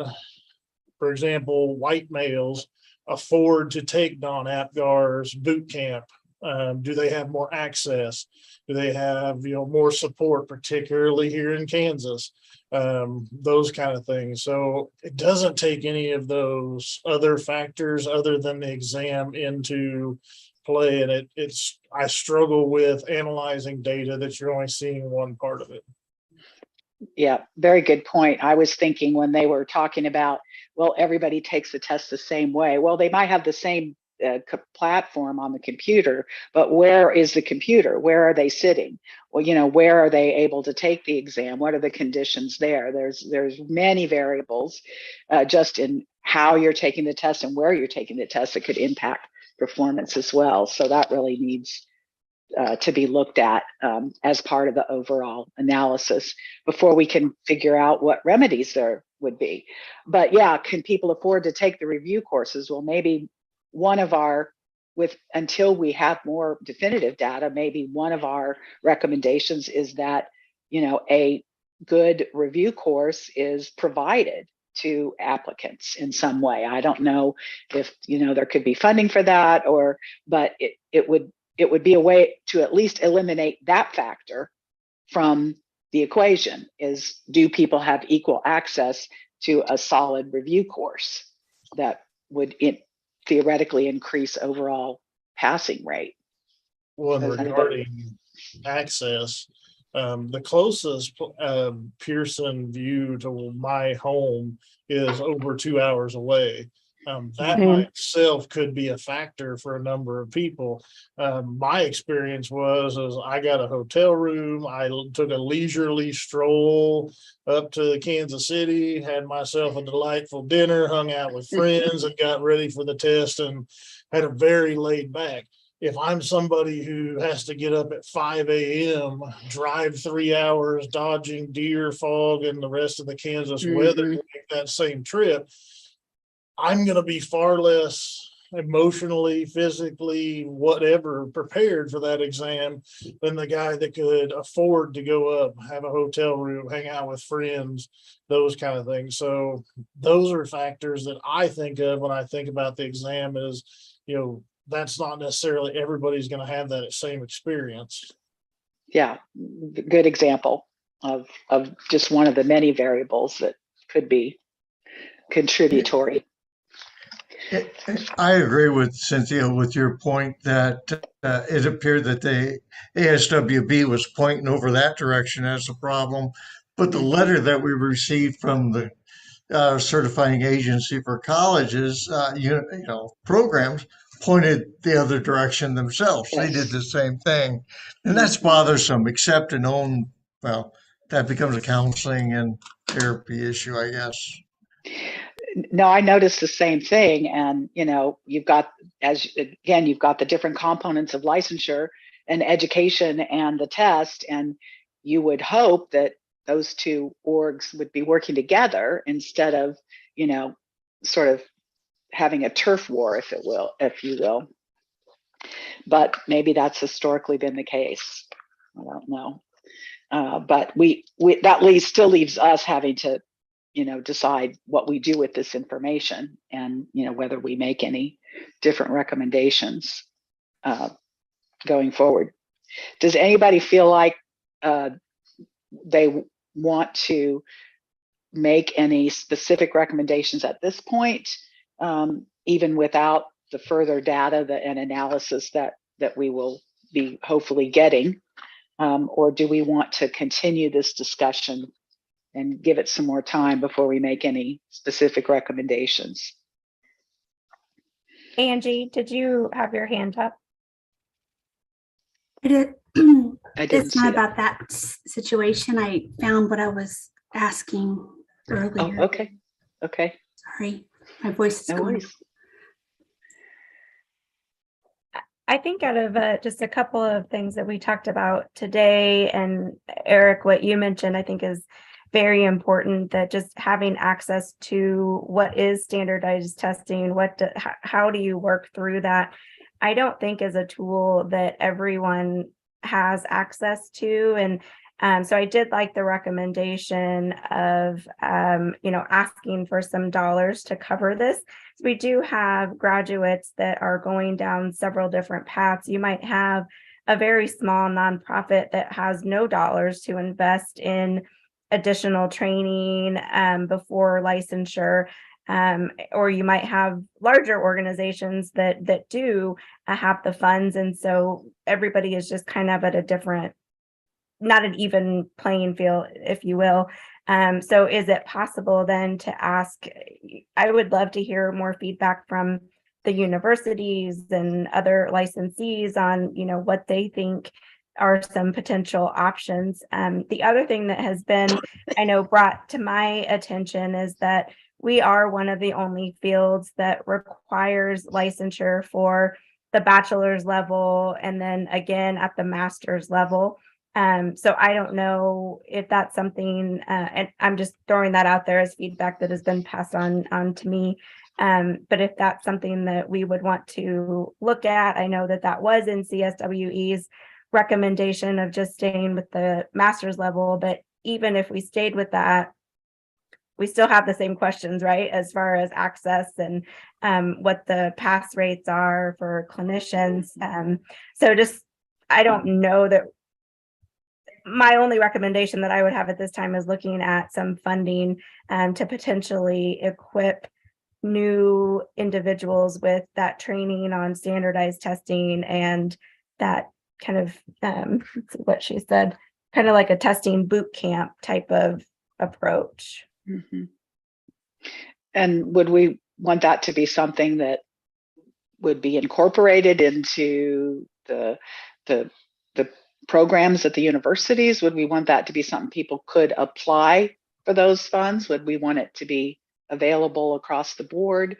for example, white males afford to take non-APGAR's boot camp? Do they have more access? Do they have, more support, particularly here in Kansas? Those kind of things. So it doesn't take any of those other factors other than the exam into play. And I struggle with analyzing data that you're only seeing one part of it. Yeah, very good point. I was thinking when they were talking about, well, everybody takes the test the same way. Well, they might have the same platform on the computer, but where is the computer? Where are they sitting? Well, where are they able to take the exam? What are the conditions there? There's many variables just in how you're taking the test and where you're taking the test that could impact performance as well. So that really needs to be looked at as part of the overall analysis before we can figure out what remedies there would be. But yeah, can people afford to take the review courses? Well, maybe until we have more definitive data, maybe one of our recommendations is that, a good review course is provided to applicants in some way. I don't know if, there could be funding for that but it would be a way to at least eliminate that factor from the equation. Is, do people have equal access to a solid review course that would theoretically increase overall passing rate? Well, and regarding access, the closest Pearson view to my home is over 2 hours away. That by itself could be a factor for a number of people. My experience was I got a hotel room. I took a leisurely stroll up to Kansas City, had myself a delightful dinner, hung out with friends, and got ready for the test and had a very laid back. If I'm somebody who has to get up at 5 a.m., drive 3 hours, dodging deer, fog, and the rest of the Kansas weather to make that same trip, I'm going to be far less emotionally, physically, whatever, prepared for that exam than the guy that could afford to go up, have a hotel room, hang out with friends, those kind of things. So those are factors that I think of when I think about the exam is, that's not necessarily everybody's going to have that same experience. Yeah, good example of just one of the many variables that could be contributory. I agree with Cynthia with your point that it appeared that the ASWB was pointing over that direction as a problem, but the letter that we received from the certifying agency for colleges, programs pointed the other direction themselves. Yes. They did the same thing, and that's bothersome. Accept and own. Well, that becomes a counseling and therapy issue, I guess. No, I noticed the same thing. And, you've got the different components of licensure and education and the test. And you would hope that those two orgs would be working together instead of, sort of having a turf war, if you will. But maybe that's historically been the case. I don't know. But that still leaves us having to decide what we do with this information and, whether we make any different recommendations going forward. Does anybody feel like they want to make any specific recommendations at this point, even without the further data and analysis that we will be hopefully getting? Or do we want to continue this discussion and give it some more time before we make any specific recommendations? Angie, did you have your hand up? I did. It's not about that situation. I found what I was asking earlier. Oh, okay. Sorry, my voice is going. I think out of just a couple of things that we talked about today, and Eric, what you mentioned, I think is very important, that just having access to what is standardized testing, how do you work through that? I don't think is a tool that everyone has access to. And so I did like the recommendation of, asking for some dollars to cover this. So we do have graduates that are going down several different paths. You might have a very small nonprofit that has no dollars to invest in additional training before licensure. Or you might have larger organizations that do have the funds. And so everybody is just kind of at a different, not an even playing field, if you will. So is it possible then to ask, I would love to hear more feedback from the universities and other licensees on, what they think are some potential options. The other thing that has been, I know, brought to my attention is that we are one of the only fields that requires licensure for the bachelor's level and then again at the master's level. So I don't know if that's something, and I'm just throwing that out there as feedback that has been passed on to me. But if that's something that we would want to look at, I know that was in CSWE's recommendation of just staying with the master's level. But even if we stayed with that, we still have the same questions, right? As far as access and what the pass rates are for clinicians. So just, I don't know that. My only recommendation that I would have at this time is looking at some funding to potentially equip new individuals with that training on standardized testing and that kind of, what she said, kind of like a testing boot camp type of approach. Mm-hmm. And would we want that to be something that would be incorporated into the programs at the universities? Would we want that to be something people could apply for those funds? Would we want it to be available across the board?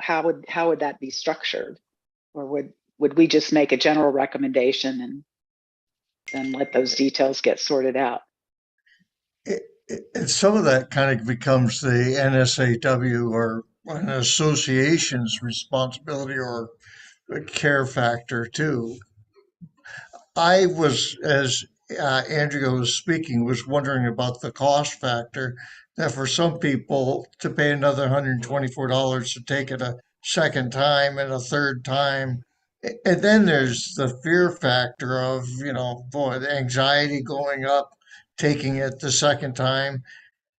How would that be structured? Or would we just make a general recommendation and then let those details get sorted out? Some of that kind of becomes the NSAW or an association's responsibility or a care factor too. I was, as Andrea was speaking, was wondering about the cost factor, that for some people to pay another $124 to take it a second time and a third time. And then there's the fear factor of, boy, the anxiety going up, taking it the second time.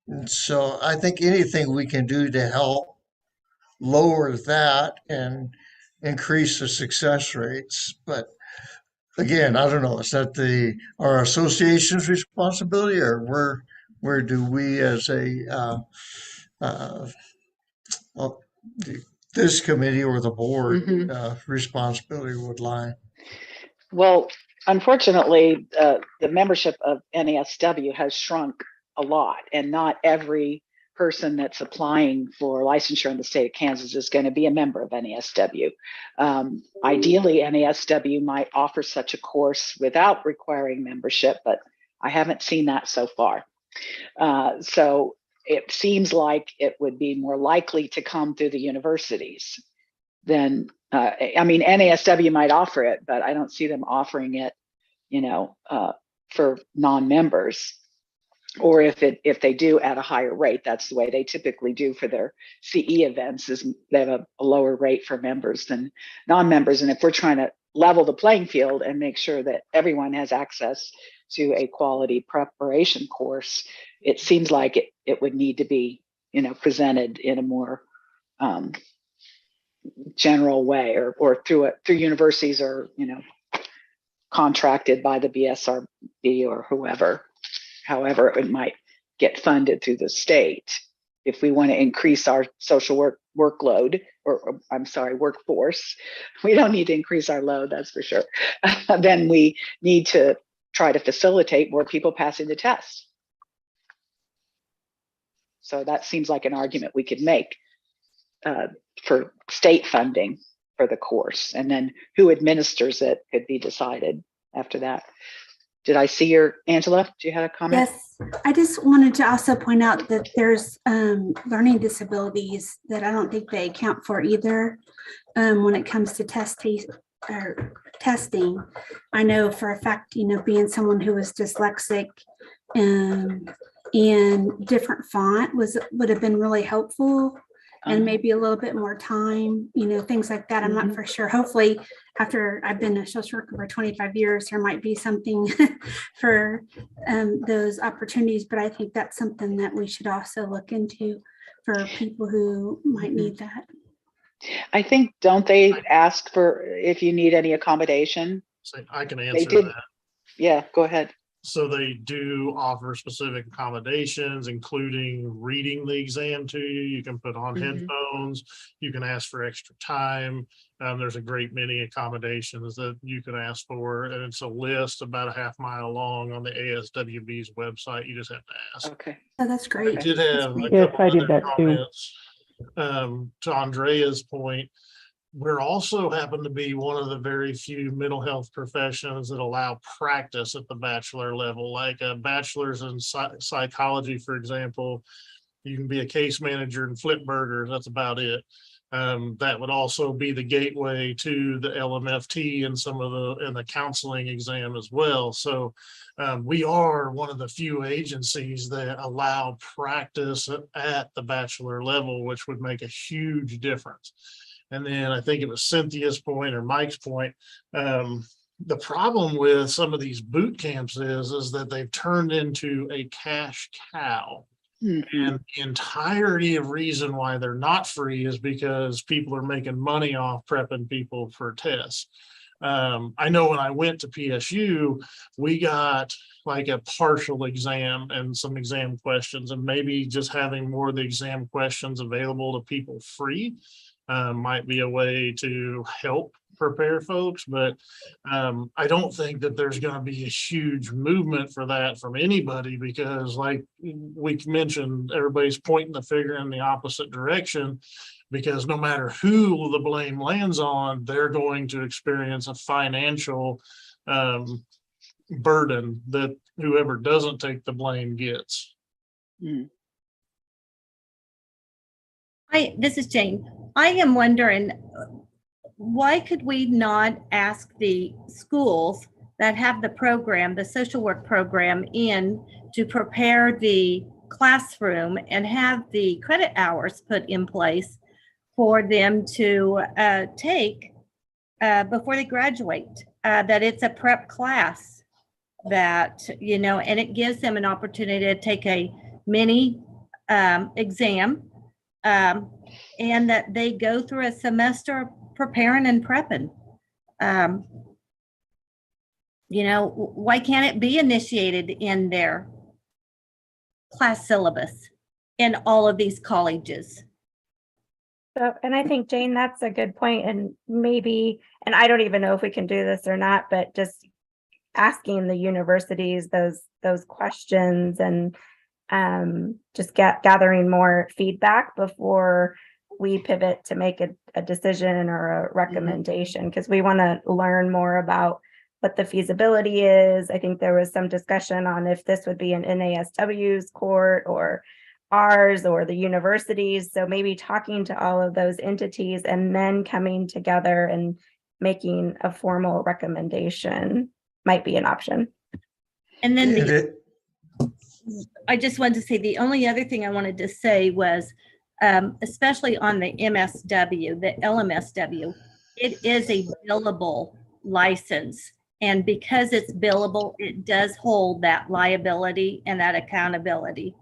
And so I think anything we can do to help lower that and increase the success rates. But again, I don't know, is that our association's responsibility, or where do we as well, this committee or the board responsibility would lie? Well, unfortunately, the membership of NASW has shrunk a lot, and not every person that's applying for licensure in the state of Kansas is going to be a member of NASW. Ideally, NASW might offer such a course without requiring membership, but I haven't seen that so far. So it seems like it would be more likely to come through the universities than, NASW might offer it, but I don't see them offering it, for non-members. Or if they do at a higher rate. That's the way they typically do for their CE events, is they have a lower rate for members than non-members. And if we're trying to level the playing field and make sure that everyone has access to a quality preparation course, it seems like it would need to be, presented in a more general way, or through universities, or, contracted by the Bsrb or whoever. However, it might get funded through the state. If we want to increase our social workload, workforce, we don't need to increase our load, that's for sure. Then we need to try to facilitate more people passing the test. So that seems like an argument we could make for state funding for the course, and then who administers it could be decided after that. Did I see your, Angela? Do you have a comment? Yes, I just wanted to also point out that there's learning disabilities that I don't think they account for either when it comes to testing. I know for a fact, being someone who was dyslexic and different font would have been really helpful. And maybe a little bit more time, things like that. I'm not for sure. Hopefully, after I've been a social worker for 25 years, there might be something for those opportunities. But I think that's something that we should also look into for people who might need that. I think, don't they ask for if you need any accommodation? So I can answer did. that. Yeah, go ahead. So they do offer specific accommodations, including reading the exam to you. You can put on headphones. You can ask for extra time. There's a great many accommodations that you can ask for. And it's a list about a half mile long on the ASWB's website. You just have to ask. Okay. Oh, that's great. I did have a Yes, couple I did other that too. comments. To Andrea's point, we're also happen to be one of the very few mental health professions that allow practice at the bachelor level, like a bachelor's in psychology, for example. You can be a case manager and flip burgers. That's about it. That would also be the gateway to the LMFT and some of the counseling exam as well. So we are one of the few agencies that allow practice at the bachelor level, which would make a huge difference. And then I think it was Cynthia's point or Mike's point. The problem with some of these boot camps is that they've turned into a cash cow. And the entirety of reason why they're not free is because people are making money off prepping people for tests. I know when I went to PSU, we got like a partial exam and some exam questions, and maybe just having more of the exam questions available to people free might be a way to help prepare folks, but I don't think that there's going to be a huge movement for that from anybody, because like we mentioned, everybody's pointing the finger in the opposite direction, because no matter who the blame lands on, they're going to experience a financial burden that whoever doesn't take the blame gets. This is Jane. I am wondering, why could we not ask the schools that have the program, the social work program, in to prepare the classroom and have the credit hours put in place for them to take before they graduate, that it's a prep class that, and it gives them an opportunity to take a mini exam, and that they go through a semester preparing and prepping. Why can't it be initiated in their class syllabus in all of these colleges? So, and I think, Jane, that's a good point. And maybe, and I don't even know if we can do this or not, but just asking the universities those questions and just gathering more feedback before we pivot to make a decision or a recommendation, because we want to learn more about what the feasibility is. I think there was some discussion on if this would be an NASW's court or ours or the universities. So maybe talking to all of those entities and then coming together and making a formal recommendation might be an option. And then I just wanted to say, the only other thing I wanted to say was, especially on the MSW, the LMSW, it is a billable license. And because it's billable, it does hold that liability and that accountability.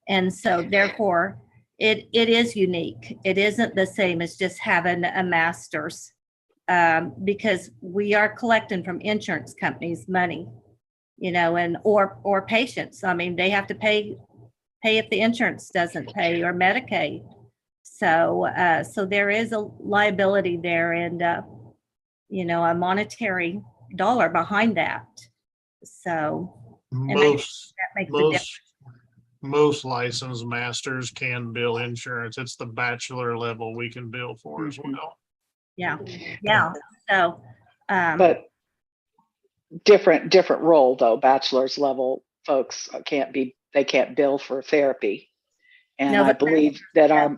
And so therefore, it is unique. It isn't the same as just having a master's, because we are collecting from insurance companies money, and or patients. I mean, they have to pay if the insurance doesn't pay, or Medicaid. So there is a liability there, and a monetary dollar behind that. So most licensed masters can bill insurance. It's the bachelor level we can bill for as well. Yeah, yeah. So, But different role though. Bachelor's level folks they can't bill for therapy. And No, I but believe that yeah.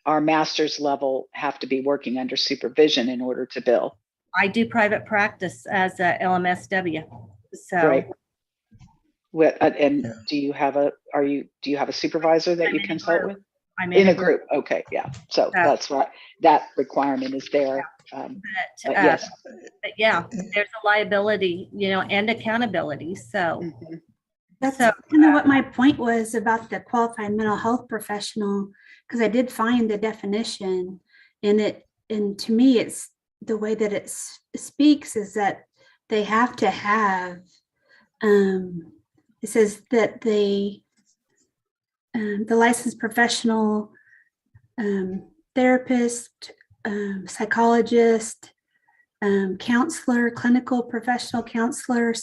our master's level have to be working under supervision in order to bill. I do private practice as a LMSW. So, Right. And Yeah. do you have a supervisor that I'm you in a consult group. with? I'm In a group. Okay. Yeah. So Yeah. that's why that requirement is there. But yes. But yeah, there's a liability, and accountability. So, That's So, kind of what my point was about the qualified mental health professional, because I did find the definition and to me, it's the way that it speaks is that they have to have, it says that the licensed professional, therapist, psychologist, counselor, clinical professional counselor,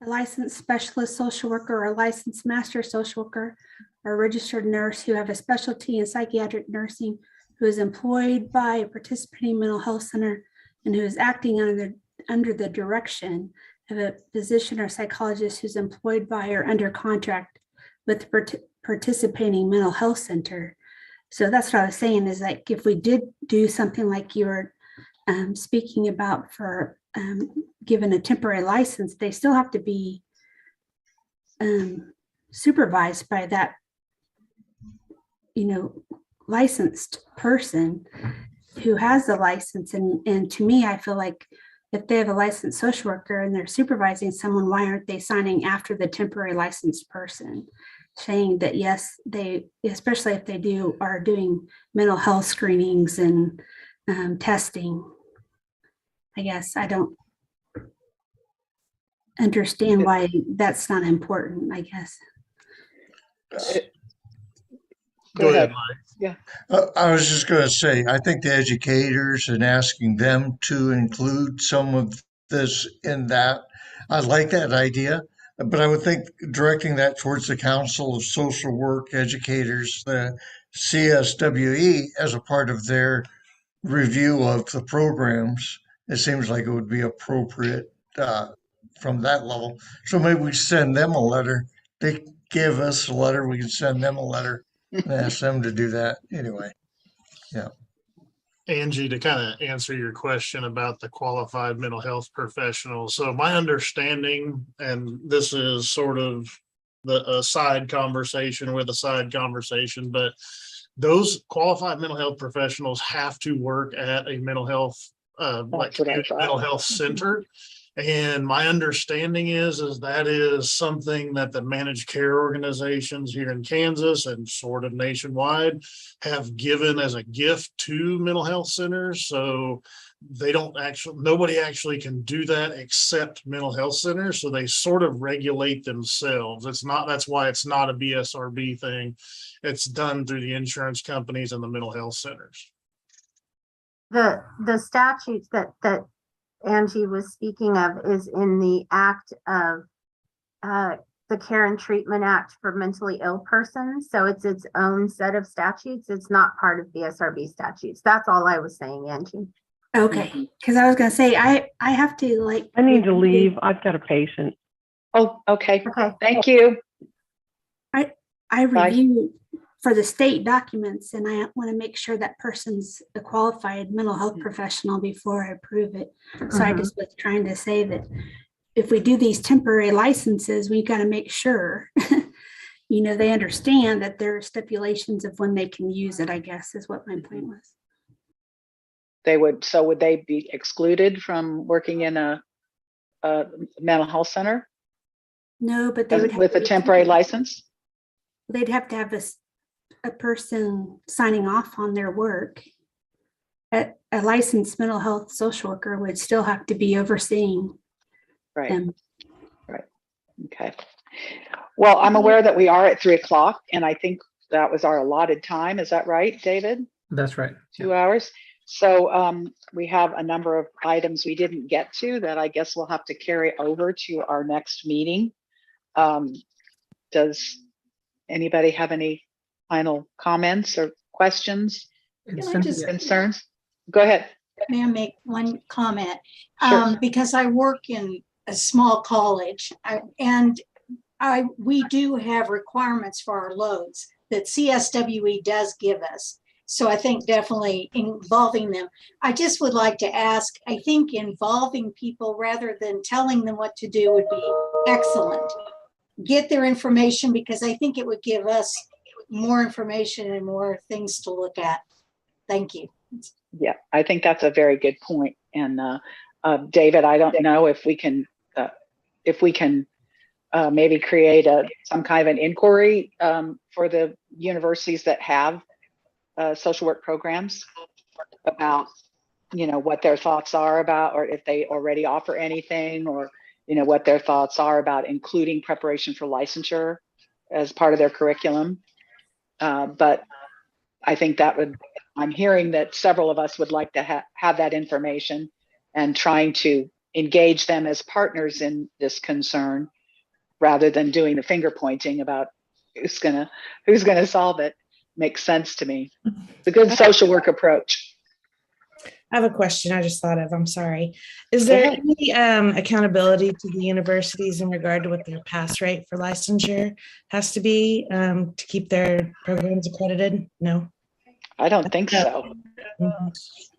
a licensed specialist social worker, or a licensed master social worker, or a registered nurse who have a specialty in psychiatric nursing, who is employed by a participating mental health center and who is acting under the direction of a physician or psychologist who's employed by or under contract with the participating mental health center. So that's what I was saying is like, if we did do something like you were speaking about for given a temporary license, they still have to be supervised by that, licensed person who has the license. And to me, I feel like if they have a licensed social worker and they're supervising someone, why aren't they signing after the temporary licensed person? Saying that, yes, they, especially if they are doing mental health screenings and testing. I guess I don't understand why that's not important, I guess. Go ahead. Mike. Yeah. I was just going to say, I think the educators and asking them to include some of this in that, I like that idea. But I would think directing that towards the Council of Social Work Educators, the CSWE, as a part of their review of the programs, it seems like it would be appropriate from that level. So maybe we send them a letter. They give us a letter, we can send them a letter and ask them to do that anyway. Yeah. Angie, to kind of answer your question about the qualified mental health professionals. So my understanding, and this is sort of a side conversation with a side conversation, but those qualified mental health professionals have to work at a mental health, like community mental health center. And my understanding is that is something that the managed care organizations here in Kansas and sort of nationwide have given as a gift to mental health centers. So nobody actually can do that except mental health centers. So they sort of regulate themselves. That's why it's not a BSRB thing. It's done through the insurance companies and the mental health centers. The statutes that Angie was speaking of is in the act of the Care and Treatment Act for mentally ill persons. So it's its own set of statutes. It's not part of BSRB statutes. That's all I was saying, Angie. Okay, because I was going to say, I have to I need to leave. I've got a patient. Oh, okay. Okay. Thank you. I review for the state documents, and I want to make sure that person's a qualified mental health professional before I approve it. So I just was trying to say that if we do these temporary licenses, we got to make sure, they understand that there are stipulations of when they can use it, I guess is what my point was. Would they be excluded from working in a mental health center? No, but they would have with a temporary license? They'd have to have a person signing off on their work. A licensed mental health social worker would still have to be overseeing them. Right. Okay. Well, I'm aware that we are at 3:00, and I think that was our allotted time. Is that right, David? That's right. 2 hours. So we have a number of items we didn't get to that I guess we'll have to carry over to our next meeting. Does anybody have any final comments or questions? Concerns? Go ahead. May I make one comment? Sure. Because I work in a small college we do have requirements for our loads that CSWE does give us. So I think definitely involving them. I just would like to ask, I think involving people rather than telling them what to do would be excellent. Get their information, because I think it would give us more information and more things to look at. Thank you. Yeah, I think that's a very good point. And David, I don't know if we can maybe create some kind of an inquiry for the universities that have social work programs about, what their thoughts are about, or if they already offer anything, or, what their thoughts are about including preparation for licensure as part of their curriculum. But I think I'm hearing that several of us would like to have that information, and trying to engage them as partners in this concern rather than doing the finger pointing about who's gonna solve it. Makes sense to me. It's a good social work approach. I have a question I just thought of. I'm sorry. Is there any accountability to the universities in regard to what their pass rate for licensure has to be to keep their programs accredited? No. I don't think so.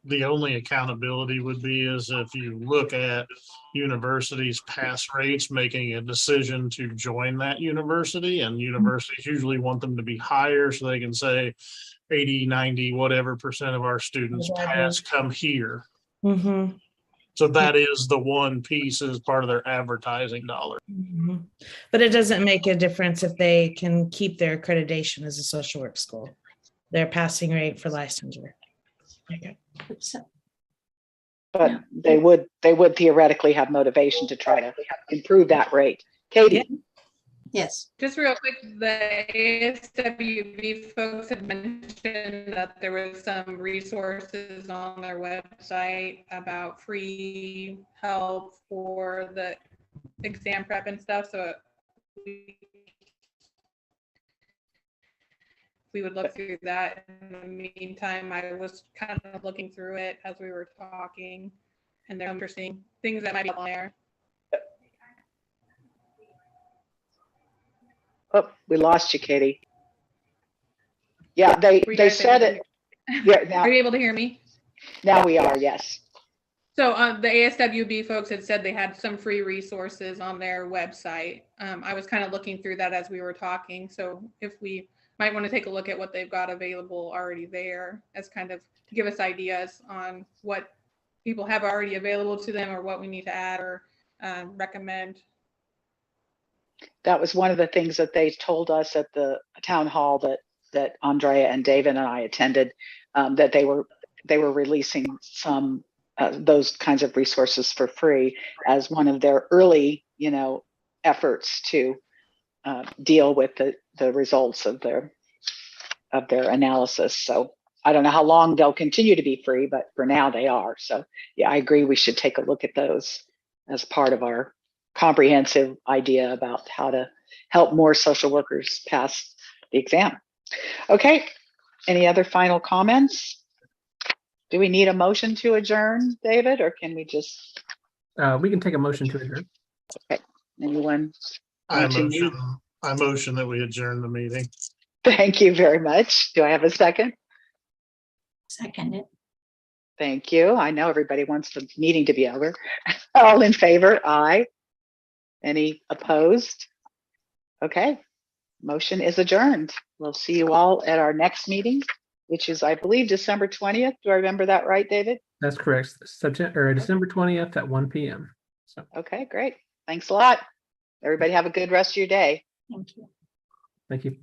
The only accountability would be is if you look at universities' pass rates, making a decision to join that university, and universities usually want them to be higher so they can say 80, 90, whatever percent of our students pass come here. Mm-hmm. So that is the one piece as part of their advertising dollar. Mm-hmm. But it doesn't make a difference if they can keep their accreditation as a social work school, their passing rate for licensure. Okay. But they would theoretically have motivation to try to improve that rate. Katie. Yeah. Yes. Just real quick, the ASWB folks had mentioned that there was some resources on their website about free help for the exam prep and stuff. So we would look through that. In the meantime, I was kind of looking through it as we were talking, and there are interesting things that might be on there. Oh, we lost you, Katie. Yeah, they said it. Yeah, now, Are you able to hear me? Now we are, yes. So the ASWB folks had said they had some free resources on their website. I was kind of looking through that as we were talking. So if we might want to take a look at what they've got available already there, as kind of to give us ideas on what people have already available to them, or what we need to add or recommend. That was one of the things that they told us at the town hall that Andrea and David and I attended, that they were releasing some those kinds of resources for free as one of their early, efforts to deal with the results of their analysis. So I don't know how long they'll continue to be free, but for now they are. So yeah, I agree. We should take a look at those as part of our comprehensive idea about how to help more social workers pass the exam. Okay. Any other final comments? Do we need a motion to adjourn, David, or can we just? We can take a motion to adjourn. Okay. Anyone? I motion that we adjourn the meeting. Thank you very much. Do I have a second? Second it. Thank you. I know everybody wants the meeting to be over. All in favor? Aye. Any opposed? Okay. Motion is adjourned. We'll see you all at our next meeting, which is, I believe, December 20th. Do I remember that right, David? That's correct. December 20th at 1 p.m. So. Okay, great. Thanks a lot. Everybody have a good rest of your day. Thank you. Thank you.